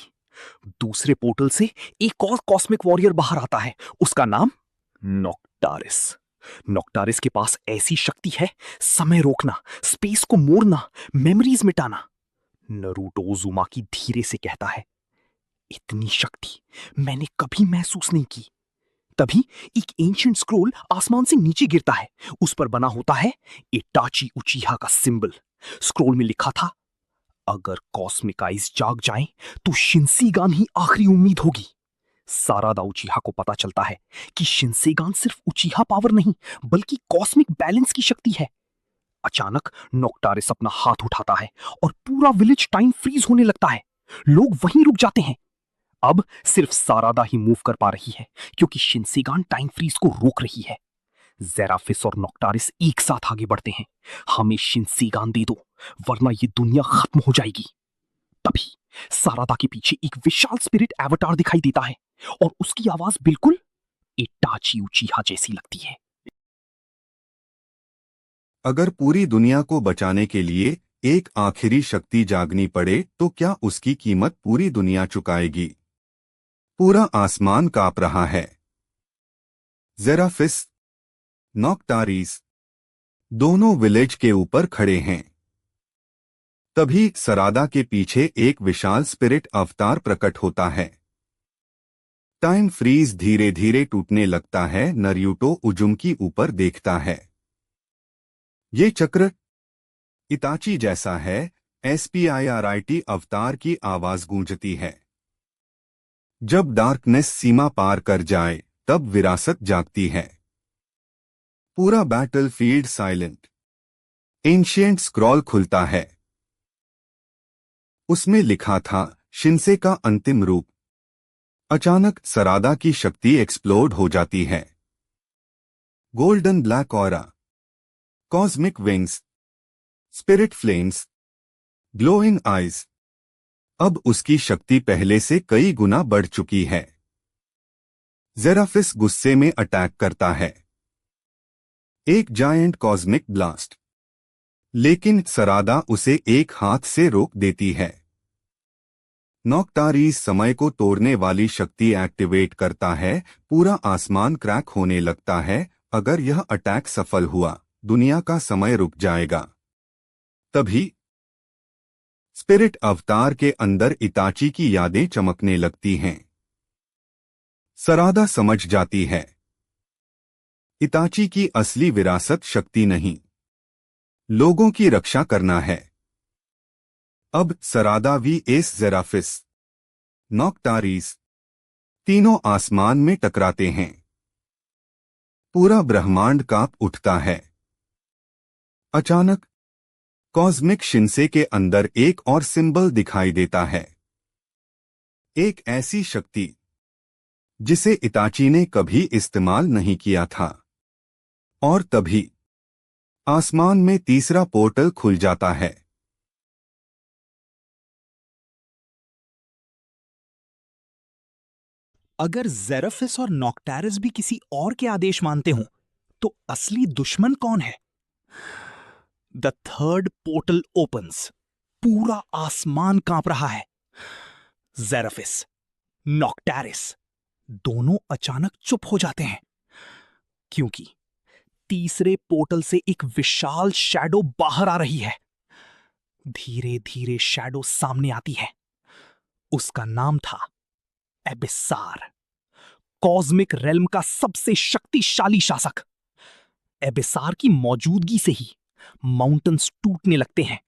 दूसरे पोर्टल से एक और कॉस्मिक वॉरियर बाहर आता है। उसका नाम नॉक्टारिस। नॉक्टारिस के पास ऐसी शक्ति है, समय रोकना, स्पेस को मोड़ना, मेमोरीज मिटाना। नरूटो उज़ुमाकी धीरे से कहता है, इतनी शक्ति मैंने कभी महसूस नहीं की। तभी एक एंशिएंट स्क्रोल आसमान से नीचे गिरता है। उस पर बना होता है इटाची उचिहा का सिंबल। स्क्रोल में लिखा था, अगर कॉस्मिक आइज जाग जाएं तो शिंसेगान ही आखिरी उम्मीद होगी। सारादा उचिहा को पता चलता है कि शिंसेगान सिर्फ उचिहा पावर नहीं बल्कि कॉस्मिक बैलेंस की शक्ति है। अचानक नॉक्टारिस अपना हाथ उठाता है और पूरा विलेज टाइम फ्रीज होने लगता है। लोग वहीं रुक जाते हैं। अब सिर्फ सारादा ही मूव कर पा रही है क्योंकि शिंसेगान टाइम फ्रीज को रोक रही है। जेराफिस और नॉक्टारिस एक साथ आगे बढ़ते हैं। हमें शिंसेगान दे दो वरना ये दुनिया खत्म हो जाएगी। तभी सारादा के पीछे एक विशाल स्पिरिट एवतार दिखाई देता है और उसकी आवाज बिल्कुल इटाची उचिहा जैसी लगती है। अगर पूरी दुनिया को बचाने के लिए एक आखिरी शक्ति जागनी पड़े तो क्या उसकी कीमत पूरी दुनिया चुकाएगी? पूरा आसमान कांप रहा है। जेराफिस, नॉक्टारिस दोनों विलेज के ऊपर खड़े हैं। तभी सरादा के पीछे एक विशाल स्पिरिट अवतार प्रकट होता है। टाइम फ्रीज धीरे धीरे टूटने लगता है। नरूटो उजुमकी ऊपर देखता है। ये चक्र इताची जैसा है। SPIRIT अवतार की आवाज गूंजती है। जब डार्कनेस सीमा पार कर जाए तब विरासत जागती है। पूरा बैटलफील्ड साइलेंट। एंशिएंट स्क्रॉल खुलता है। उसमें लिखा था, शिंसे का अंतिम रूप। अचानक सरादा की शक्ति एक्सप्लोड हो जाती है। Golden black aura, cosmic wings, spirit flames, glowing eyes. अब उसकी शक्ति पहले से कई गुना बढ़ चुकी है। जेराफिस गुस्से में अटैक करता है, एक जायंट कॉस्मिक ब्लास्ट। लेकिन सरादा उसे एक हाथ से रोक देती है। नॉक्टारिस समय को तोड़ने वाली शक्ति एक्टिवेट करता है। पूरा आसमान क्रैक होने लगता है। अगर यह अटैक सफल हुआ दुनिया का समय रुक जाएगा। तभी स्पिरिट अवतार के अंदर इताची की यादें चमकने लगती हैं। सरादा समझ जाती है, इताची की असली विरासत शक्ति नहीं, लोगों की रक्षा करना है। अब सरादा VS जेराफिस, नॉक्टारिस तीनों आसमान में टकराते हैं। पूरा ब्रह्मांड कांप उठता है। अचानक कॉस्मिक शिंसे के अंदर एक और सिंबल दिखाई देता है। एक ऐसी शक्ति जिसे इताची ने कभी इस्तेमाल नहीं किया था। और तभी आसमान में तीसरा पोर्टल खुल जाता है। अगर जेराफिस और नॉक्टारिस भी किसी और के आदेश मानते हों तो असली दुश्मन कौन है? The third portal opens. पूरा आसमान कांप रहा है। जेराफिस, नॉक्टारिस दोनों अचानक चुप हो जाते हैं क्योंकि तीसरे पोर्टल से एक विशाल शैडो बाहर आ रही है। धीरे धीरे शैडो सामने आती है। उसका नाम था एबिसार, कॉस्मिक रेल्म का सबसे शक्तिशाली शासक। एबिसार की मौजूदगी से ही माउंटेन्स टूटने लगते हैं,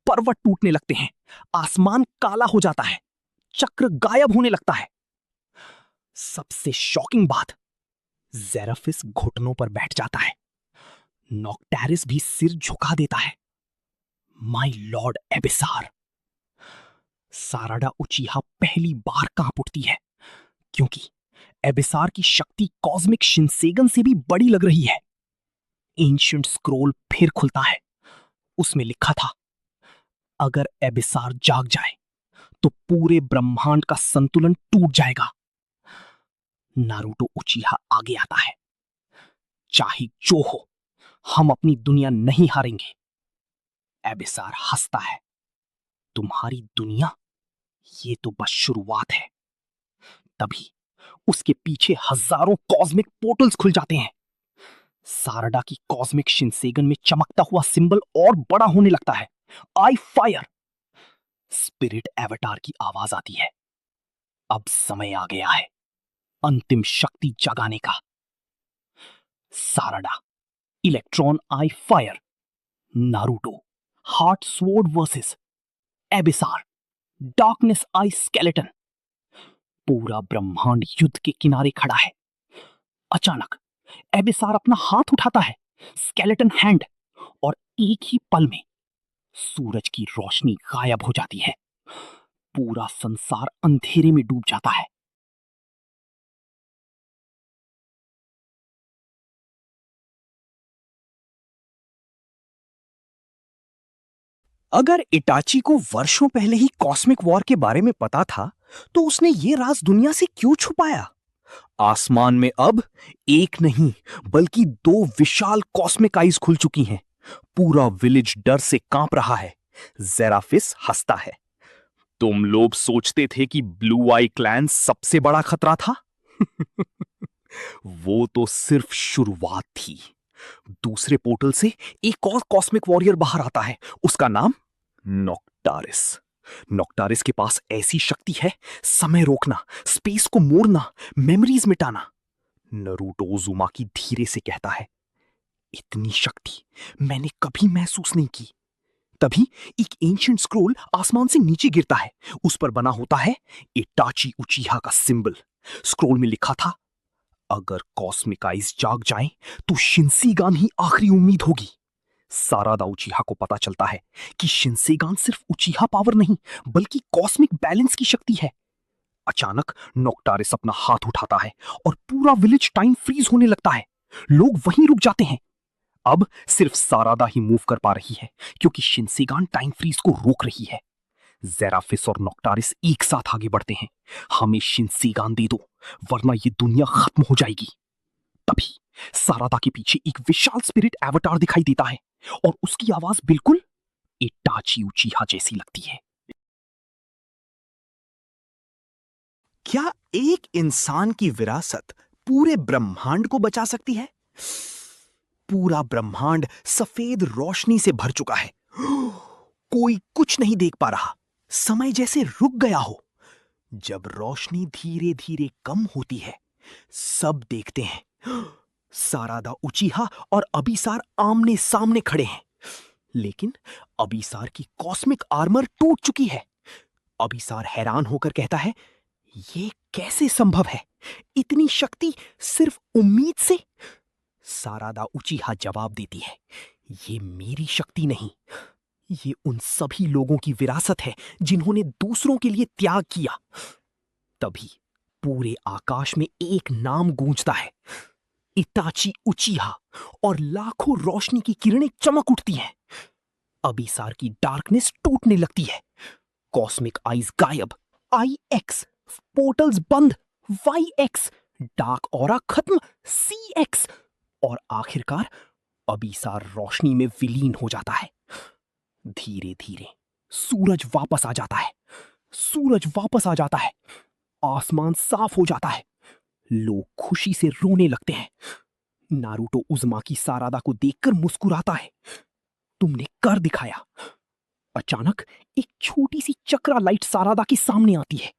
पर्वत टूटने लगते हैं, आसमान काला हो जाता है, चक्र गायब होने लगता है। सबसे शॉकिंग बात, जेराफिस घुटनों पर बैठ जाता है। नॉक्टारिस भी सिर झुका देता है। My Lord एबिसार। साराडा उचिहा पहली बार कांप उठती है क्योंकि एबिसार की शक्ति कॉस्मिक शिनसेगन से भी बड़ी लग रही है। एंशिएंट स्क्रोल फिर खुलता है। उसमें लिखा था, अगर एबिसार जाग जाए तो पूरे ब्रह्मांड का संतुलन टूट जाएगा। नारुतो उचिहा आगे आता है। चाहे जो हो, हम अपनी दुनिया नहीं हारेंगे। एबिसार हंसता है, तुम्हारी दुनिया ये तो बस शुरुआत है। तभी उसके पीछे हजारों कॉस्मिक पोर्टल्स खुल जाते हैं। सारडा की कॉस्मिक शिनसेगन में चमकता हुआ सिंबल और बड़ा होने लगता है। आई फायर। स्पिरिट एवटार की आवाज आती है। अब समय आ गया है अंतिम शक्ति जगाने का। Sarada, electron eye fire, Naruto, heart sword versus एबिसार, डार्कनेस आई स्केलेटन। पूरा ब्रह्मांड युद्ध के किनारे खड़ा है। अचानक एबिसार अपना हाथ उठाता है, स्केलेटन हैंड, और एक ही पल में सूरज की रोशनी गायब हो जाती है। पूरा संसार अंधेरे में डूब जाता है। अगर इटाची को वर्षों पहले ही कॉस्मिक वॉर के बारे में पता था, तो उसने ये राज दुनिया से क्यों छुपाया? आसमान में अब एक नहीं बल्कि दो विशाल कॉस्मिक आइज खुल चुकी हैं। पूरा विलेज डर से कांप रहा है। जेराफिस हंसता है। तुम लोग सोचते थे कि ब्लू आई क्लैन सबसे बड़ा खतरा था? वो तो सिर्फ शुरुआत थी। दूसरे पोर्टल से एक और कॉस्मिक वॉरियर बाहर आता है। उसका नाम नॉक्टारिस। नॉक्टारिस के पास ऐसी शक्ति है, समय रोकना, स्पेस को मोड़ना, मेमोरीज मिटाना। नरूटो उज़ुमाकी धीरे से कहता है, इतनी शक्ति मैंने कभी महसूस नहीं की। तभी एक एंशिएंट स्क्रोल आसमान से नीचे गिरता है। उस पर बना होता है इटाची उचिहा का सिंबल। स्क्रोल में लिखा था, अगर कॉस्मिक आइज जाग जाएं तो शिन्सेगान ही आखिरी उम्मीद होगी। सारादा उचिहा को पता चलता है कि शिन्सेगान सिर्फ उचिहा पावर नहीं बल्कि कॉस्मिक बैलेंस की शक्ति है। अचानक नॉक्टारिस अपना हाथ उठाता है और पूरा विलेज टाइम फ्रीज होने लगता है। लोग वहीं रुक जाते हैं। अब सिर्फ सारादा ही मूव कर पा रही है क्योंकि शिन्सेगान टाइम फ्रीज को रोक रही है। जेराफिस और नॉक्टारिस एक साथ आगे बढ़ते हैं। हमें शिन्सेगान दे दो वरना ये दुनिया खत्म हो जाएगी। तभी सारादा के पीछे एक विशाल स्पिरिट एवटार दिखाई देता है और उसकी आवाज बिल्कुल इटाची उचिहा जैसी लगती है। क्या एक इंसान की विरासत पूरे ब्रह्मांड को बचा सकती है? पूरा ब्रह्मांड सफेद रोशनी से भर चुका है। कोई कुछ नहीं देख पा रहा। समय जैसे रुक गया हो। जब रोशनी धीरे धीरे कम होती है, सब देखते हैं। सारादा उचिहा और अबिसार आमने सामने खड़े हैं। लेकिन अबिसार की कॉस्मिक आर्मर टूट चुकी है। अबिसार हैरान होकर कहता है, ये कैसे संभव है? इतनी शक्ति सिर्फ उम्मीद से? सारादा उचिहा जवाब देती है, ये मेरी शक्ति नहीं, ये उन सभी लोगों की विरासत है जिन्होंने दूसरों के लिए त्याग किया। तभी पूरे आकाश में एक नाम गूंजता है, इटाची उचिहा, और लाखों रोशनी की किरणें चमक उठती हैं। अबिसार की डार्कनेस टूटने लगती है। कॉस्मिक आइज गायब, आई एक्स, पोर्टल्स बंद, वाई एक्स, डार्क ऑरा खत्म, सी एक्स, और आखिरकार अबिसार रोशनी में विलीन हो जाता है। धीरे धीरे सूरज वापस आ जाता है। सूरज वापस आ जाता है। आसमान साफ हो जाता है। लोग खुशी से रोने लगते हैं। नारुतो उज़ुमाकी सारादा को देखकर मुस्कुराता है, तुमने कर दिखाया। अचानक एक छोटी सी चक्रा लाइट सारादा के सामने आती है।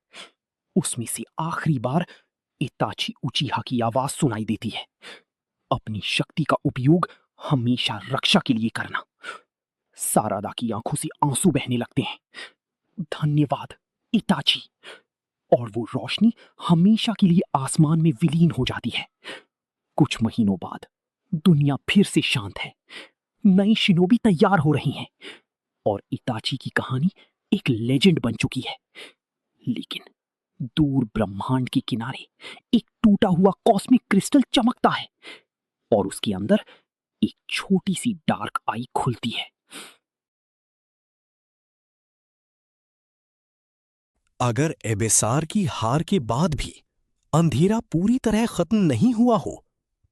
उसमें से आखिरी बार इताची उचिहा की आवाज सुनाई देती है, अपनी शक्ति का उपयोग हमेशा रक्षा के लिए करना। सारादा की आंखों से आंसू बहने लगते हैं। धन्यवाद इताची। और वो रोशनी हमेशा के लिए आसमान में विलीन हो जाती है। कुछ महीनों बाद दुनिया फिर से शांत है। नई शिनोबी तैयार हो रही हैं और इताची की कहानी एक लेजेंड बन चुकी है। लेकिन दूर ब्रह्मांड के किनारे एक टूटा हुआ कॉस्मिक क्रिस्टल चमकता है और उसके अंदर एक छोटी सी डार्क आई खुलती है। अगर एबेसार की हार के बाद भी अंधेरा पूरी तरह खत्म नहीं हुआ हो,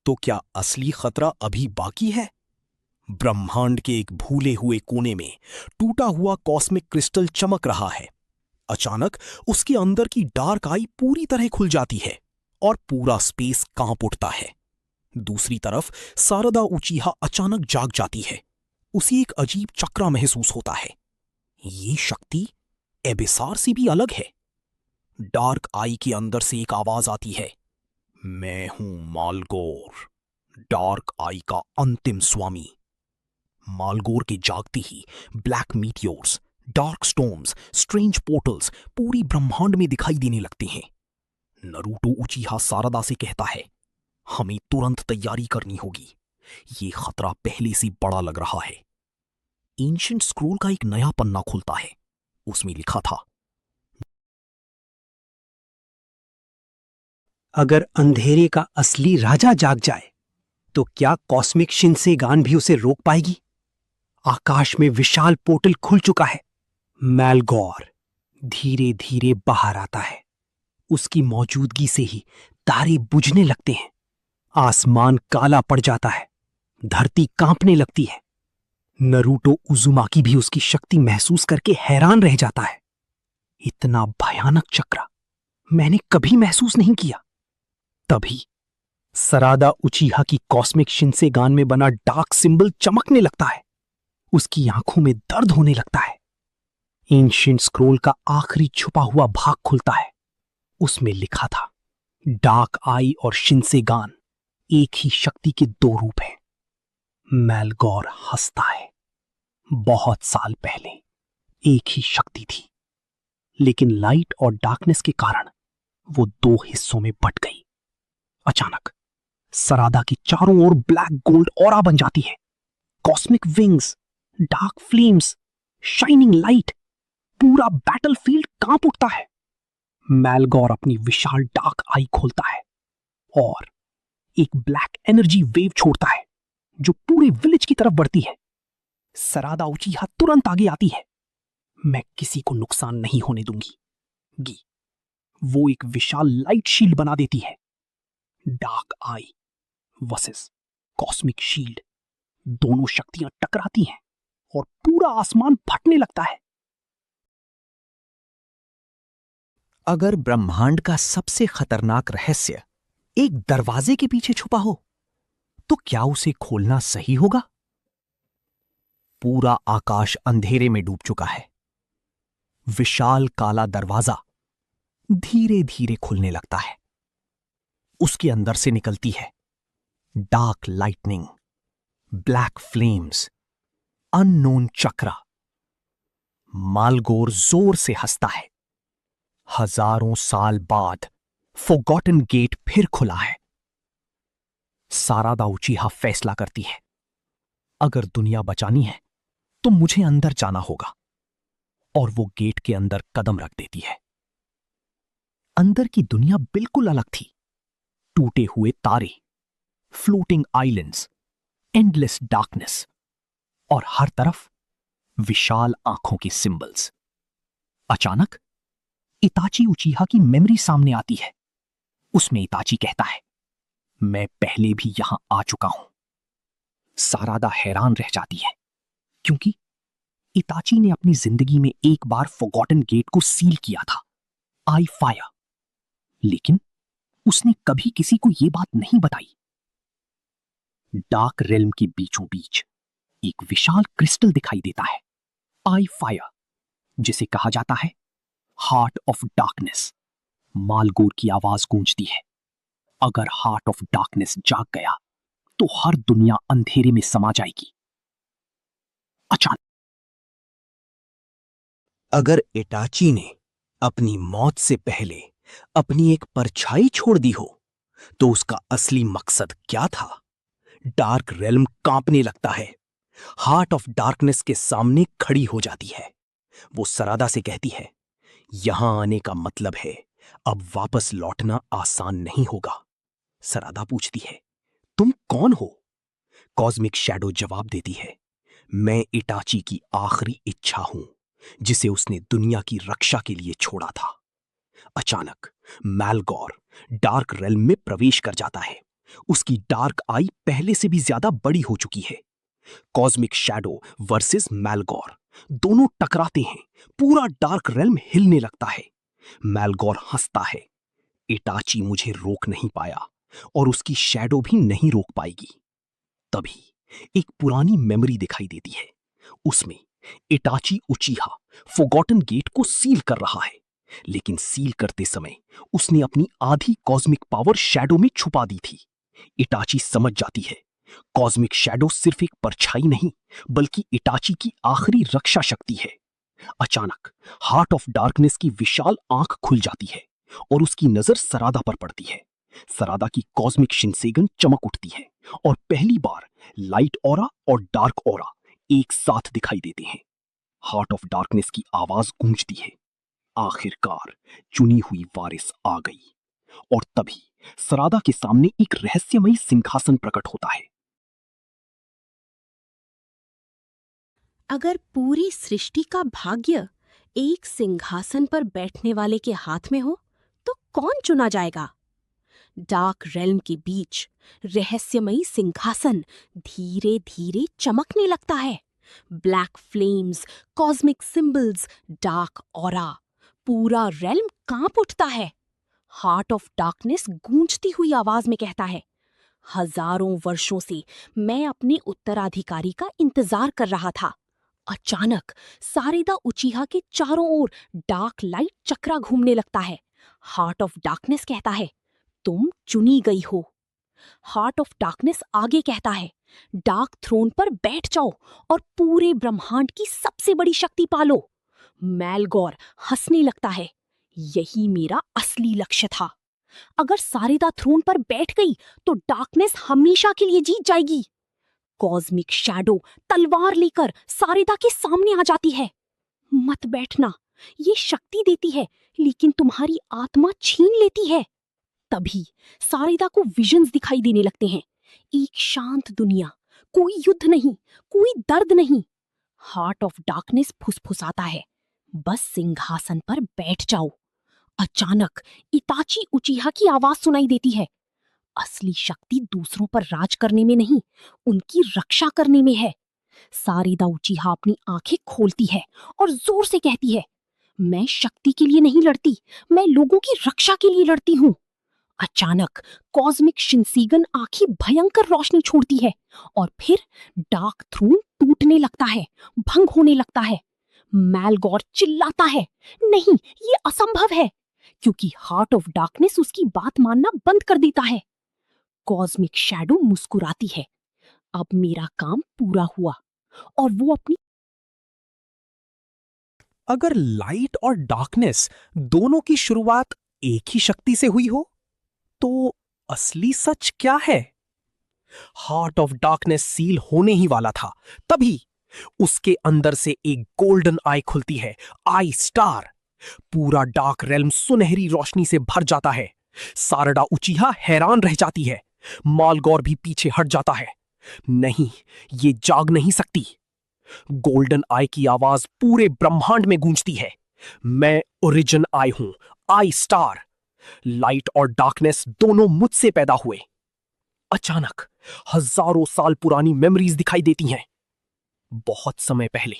तो क्या असली खतरा अभी बाकी है? ब्रह्मांड के एक भूले हुए कोने में टूटा हुआ कॉस्मिक क्रिस्टल चमक रहा है। अचानक उसके अंदर की डार्क आई पूरी तरह खुल जाती है और पूरा स्पेस कांप उठता है। दूसरी तरफ सारदा उचीहा अचानक जाग जाती है। उसे एक अजीब चक्रा महसूस होता है। ये शक्ति एबिसार से भी अलग है। डार्क आई के अंदर से एक आवाज आती है, मैं हूं मालगोर, डार्क आई का अंतिम स्वामी। मालगोर के जागते ही black meteors, dark storms, strange portals पूरी ब्रह्मांड में दिखाई देने लगते हैं। नरूटो उचीहा सारदा से कहता है, हमें तुरंत तैयारी करनी होगी। ये खतरा पहले से बड़ा लग रहा है। एंशिएंट स्क्रोल का एक नया पन्ना खुलता है। उसमें लिखा था, अगर अंधेरे का असली राजा जाग जाए तो क्या कॉस्मिक शिनसेगान भी उसे रोक पाएगी? आकाश में विशाल पोर्टल खुल चुका है। मैलगौर धीरे धीरे बाहर आता है। उसकी मौजूदगी से ही तारे बुझने लगते हैं। आसमान काला पड़ जाता है। धरती कांपने लगती है। नरूटो उजुमाकी भी उसकी शक्ति महसूस करके हैरान रह जाता है। इतना भयानक चक्र मैंने कभी महसूस नहीं किया। तभी सरादा उचीहा की कॉस्मिक शिनसेगान में बना डार्क सिंबल चमकने लगता है। उसकी आंखों में दर्द होने लगता है। एंशिएंट स्क्रोल का आखिरी छुपा हुआ भाग खुलता है। उसमें लिखा था, डार्क आई और शिनसेगान एक ही शक्ति के दो रूप हैं। मैलगौर हंसता है। बहुत साल पहले एक ही शक्ति थी, लेकिन लाइट और डार्कनेस के कारण वो दो हिस्सों में बंट गई। अचानक सरादा की चारों ओर ब्लैक गोल्ड ऑरा बन जाती है। Cosmic wings, dark flames, shining light, पूरा बैटलफील्ड कांप उठता है। मैलगौर अपनी विशाल डार्क आई खोलता है और एक ब्लैक एनर्जी वेव छोड़ता है जो पूरे विलेज की तरफ बढ़ती है। सरादा उचीहा तुरंत आगे आती है। मैं किसी को नुकसान नहीं होने दूंगी। वो एक विशाल लाइट शील्ड बना देती है। डार्क आई वर्सेस कॉस्मिक शील्ड, दोनों शक्तियां टकराती हैं और पूरा आसमान फटने लगता है। अगर ब्रह्मांड का सबसे खतरनाक रहस्य एक दरवाजे के पीछे छुपा हो, तो क्या उसे खोलना सही होगा? पूरा आकाश अंधेरे में डूब चुका है। विशाल काला दरवाजा धीरे धीरे खुलने लगता है। उसके अंदर से निकलती है dark lightning, black flames, unknown chakra. Malgor जोर से हंसता है। हजारों साल बाद फॉरगॉटन गेट फिर खुला है। सारादा उचीहा फैसला करती है, अगर दुनिया बचानी है तो मुझे अंदर जाना होगा, और वो गेट के अंदर कदम रख देती है। अंदर की दुनिया बिल्कुल अलग थी। टूटे हुए तारे, फ्लोटिंग आइलैंड्स, एंडलेस डार्कनेस और हर तरफ विशाल आंखों के सिंबल्स। अचानक इताची उचीहा की मेमोरी सामने आती है। उसमें इताची कहता है, मैं पहले भी यहां आ चुका हूं। सारादा हैरान रह जाती है, क्योंकि इताची ने अपनी जिंदगी में एक बार फॉरगॉटन गेट को सील किया था, आई फायर, लेकिन उसने कभी किसी को यह बात नहीं बताई। डार्क रेल्म के बीचों बीच एक विशाल क्रिस्टल दिखाई देता है, आई फायर, जिसे कहा जाता है हार्ट ऑफ डार्कनेस। मालगोर की आवाज गूंजती है, अगर हार्ट ऑफ डार्कनेस जाग गया तो हर दुनिया अंधेरे में समा जाएगी। अचानक अगर इटाची ने अपनी मौत से पहले अपनी एक परछाई छोड़ दी हो, तो उसका असली मकसद क्या था? डार्क रेल्म कांपने लगता है। हार्ट ऑफ डार्कनेस के सामने खड़ी हो जाती है। वो सरादा से कहती है, यहां आने का मतलब है अब वापस लौटना आसान नहीं होगा। सरादा पूछती है, तुम कौन हो? कॉस्मिक शैडो जवाब देती है, मैं इटाची की आखिरी इच्छा हूं, जिसे उसने दुनिया की रक्षा के लिए छोड़ा था। अचानक मैलगौर डार्क रेल्म में प्रवेश कर जाता है। उसकी डार्क आई पहले से भी ज्यादा बड़ी हो चुकी है। कॉस्मिक शैडो वर्सेस मैलगौर दोनों टकराते हैं। पूरा डार्क रेल्म हिलने लगता है। मैलगॉर हंसता है। इटाची मुझे रोक नहीं पाया और उसकी शैडो भी नहीं रोक पाएगी। तभी एक पुरानी मेमोरी दिखाई देती है। उसमें इटाची उचिहा फॉरगॉटन गेट को सील कर रहा है, लेकिन सील करते समय उसने अपनी आधी कॉस्मिक पावर शैडो में छुपा दी थी। इटाची समझ जाती है कॉस्मिक शैडो सिर्फ एक परछाई नहीं, बल्कि इटाची की आखिरी रक्षा शक्ति है। अचानक हार्ट ऑफ डार्कनेस की विशाल आंख खुल जाती है और उसकी नजर सरादा पर पड़ती है। सरादा की कॉस्मिक शिनसेगन चमक उठती है और पहली बार लाइट ऑरा और डार्क ऑरा एक साथ दिखाई देते हैं। हार्ट ऑफ डार्कनेस की आवाज गूंजती है, आखिरकार चुनी हुई वारिस आ गई। और तभी सरादा के सामने एक रहस्यमयी सिंहासन प्रकट होता है। अगर पूरी सृष्टि का भाग्य एक सिंहासन पर बैठने वाले के हाथ में हो तो कौन चुना जाएगा? डार्क रेल्म के बीच रहस्यमयी सिंहासन धीरे धीरे चमकने लगता है। Black flames, cosmic symbols, dark aura, पूरा रेल्म कांप उठता है। हार्ट ऑफ डार्कनेस गूंजती हुई आवाज में कहता है, हजारों वर्षों से मैं अपने उत्तराधिकारी का इंतजार कर रहा था। अचानक सारेदा उचिहा के चारों ओर डार्क लाइट चक्रा घूमने लगता है। हार्ट ऑफ डार्कनेस कहता है, तुम चुनी गई हो। हार्ट ऑफ डार्कनेस आगे कहता है, डार्क थ्रोन पर बैठ जाओ और पूरे ब्रह्मांड की सबसे बड़ी शक्ति पालो। मैलगॉर हंसने लगता है, यही मेरा असली लक्ष्य था। अगर सारेदा थ्रोन पर बैठ गई तो डार्कनेस हमेशा के लिए जीत जाएगी। कॉस्मिक शैडो तलवार लेकर सारेदा के सामने आ जाती है। मत बैठना, ये शक्ति देती है लेकिन तुम्हारी आत्मा छीन लेती है। तभी सारेदा को विजन्स दिखाई देने लगते हैं। एक शांत दुनिया, कोई युद्ध नहीं, कोई दर्द नहीं। हार्ट ऑफ डार्कनेस फुसफुसाता है, बस सिंहासन पर बैठ जाओ। अचानक इताची उचिहा की आवाज सुनाई देती है, असली शक्ति दूसरों पर राज करने में नहीं, उनकी रक्षा करने में है। सारेदा उचिहा अपनी आंखें खोलती है और जोर से कहती है, मैं शक्ति के लिए नहीं लड़ती, मैं लोगों की रक्षा के लिए लड़ती हूँ। अचानक कॉस्मिक शिनसेगन आंखें भयंकर रोशनी छोड़ती है और फिर डार्क थ्रोन टूटने लगता है, भंग होने लगता है। मैलगॉर चिल्लाता है, नहीं, ये असंभव है, क्योंकि हार्ट ऑफ डार्कनेस उसकी बात मानना बंद कर देता है। कॉस्मिक शैडो मुस्कुराती है, अब मेरा काम पूरा हुआ। और वो अपनी अगर लाइट और डार्कनेस दोनों की शुरुआत एक ही शक्ति से हुई हो तो असली सच क्या है? हार्ट ऑफ डार्कनेस सील होने ही वाला था, तभी उसके अंदर से एक गोल्डन आई खुलती है, आई स्टार। पूरा डार्क रेल्म सुनहरी रोशनी से भर जाता है। सारडा उचिहा हैरान रह जाती है। मालगौर भी पीछे हट जाता है। नहीं, ये जाग नहीं सकती। गोल्डन आई की आवाज पूरे ब्रह्मांड में गूंजती है, मैं ओरिजिन आई हूं, आई स्टार। लाइट और डार्कनेस दोनों मुझसे पैदा हुए। अचानक हजारों साल पुरानी मेमोरीज दिखाई देती हैं। बहुत समय पहले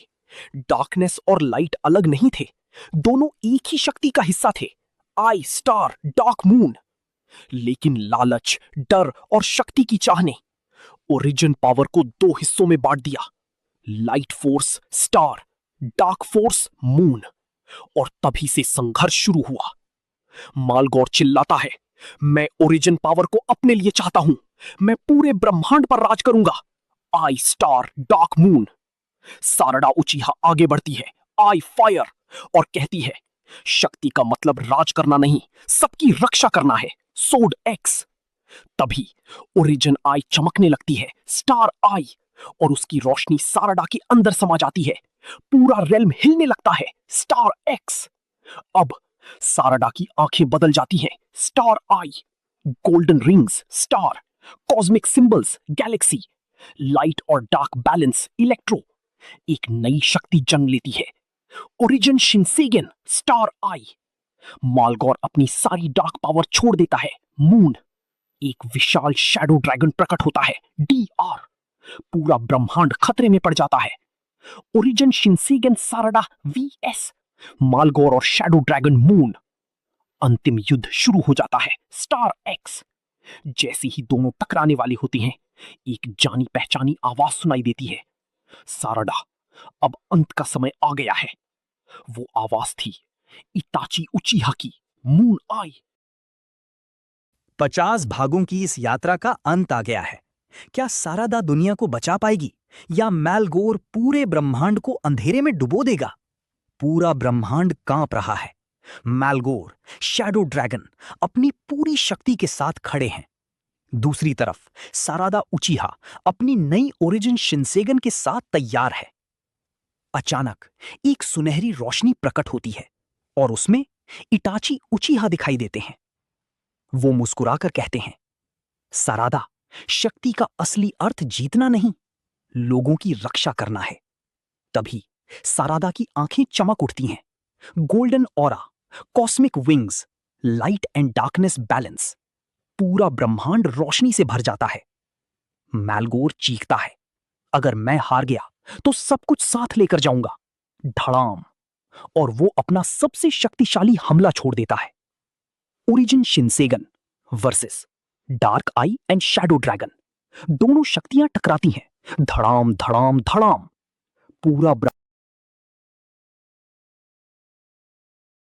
डार्कनेस और लाइट अलग नहीं थे, दोनों एक ही शक्ति का हिस्सा थे, आई स्टार, डार्क मून। लेकिन लालच, डर और शक्ति की चाह ने ओरिजिन पावर को दो हिस्सों में बांट दिया, light force star, dark force moon. और तभी से संघर्ष शुरू हुआ। मालगौर चिल्लाता है, मैं ओरिजिन पावर को अपने लिए चाहता हूं, मैं पूरे ब्रह्मांड पर राज करूंगा, eye star, dark moon. Sarada Uchiha आगे बढ़ती है, आई फायर, और कहती है, शक्ति का मतलब राज करना नहीं, सबकी रक्षा करना है, सोड एक्स। तभी ओरिजिन आई चमकने लगती है, स्टार आई, और उसकी रोशनी सारडा के अंदर समा जाती है। पूरा रेल्म हिलने लगता है, स्टार एक्स। अब सारडा की आंखें बदल जाती हैं, star eye, golden rings star, cosmic symbols galaxy, light और डार्क बैलेंस इलेक्ट्रो। एक नई शक्ति जन्म लेती है, ओरिजिन शिनसेगन स्टार आई। मालगौर अपनी सारी डार्क पावर छोड़ देता है, मून। एक विशाल शैडो ड्रैगन प्रकट होता है, डी आर। पूरा ब्रह्मांड खतरे में पड़ जाता है। ओरिजिन शिनसेगन साराडा वीएस मालगोर और शैडो ड्रैगन मून। अंतिम युद्ध शुरू हो जाता है। Star x. जैसे ही दोनों टकराने वाली होती हैं, एक जानी पहचानी आवाज सुनाई देती है। साराडा, अब अंत का समय आ गया है। वो आवाज थी इताची उचिहा की, मून आई। 50 भागों की इस यात्रा का अंत आ गया है। क्या सारादा दुनिया को बचा पाएगी या मैलगोर पूरे ब्रह्मांड को अंधेरे में डुबो देगा? पूरा ब्रह्मांड कांप रहा है। मैलगोर, शैडो ड्रैगन अपनी पूरी शक्ति के साथ खड़े हैं। दूसरी तरफ सारादा उचिहा अपनी नई ओरिजिन शिनसेगन के साथ तैयार है। अचानक एक सुनहरी रोशनी प्रकट होती है और उसमें इटाची उचिहा दिखाई देते हैं। वो मुस्कुराकर कहते हैं, सारादा, शक्ति का असली अर्थ जीतना नहीं, लोगों की रक्षा करना है। तभी सारादा की आंखें चमक उठती हैं। Golden aura, cosmic wings, light and darkness balance. पूरा ब्रह्मांड रोशनी से भर जाता है। मैलगोर चीखता है, अगर मैं हार गया तो सब कुछ साथ लेकर जाऊंगा। धड़ाम, और वो अपना सबसे शक्तिशाली हमला छोड़ देता है। Origin Shinsegan versus dark eye and shadow dragon. दोनों शक्तियां टकराती हैं। धड़ाम धड़ाम धड़ाम। पूरा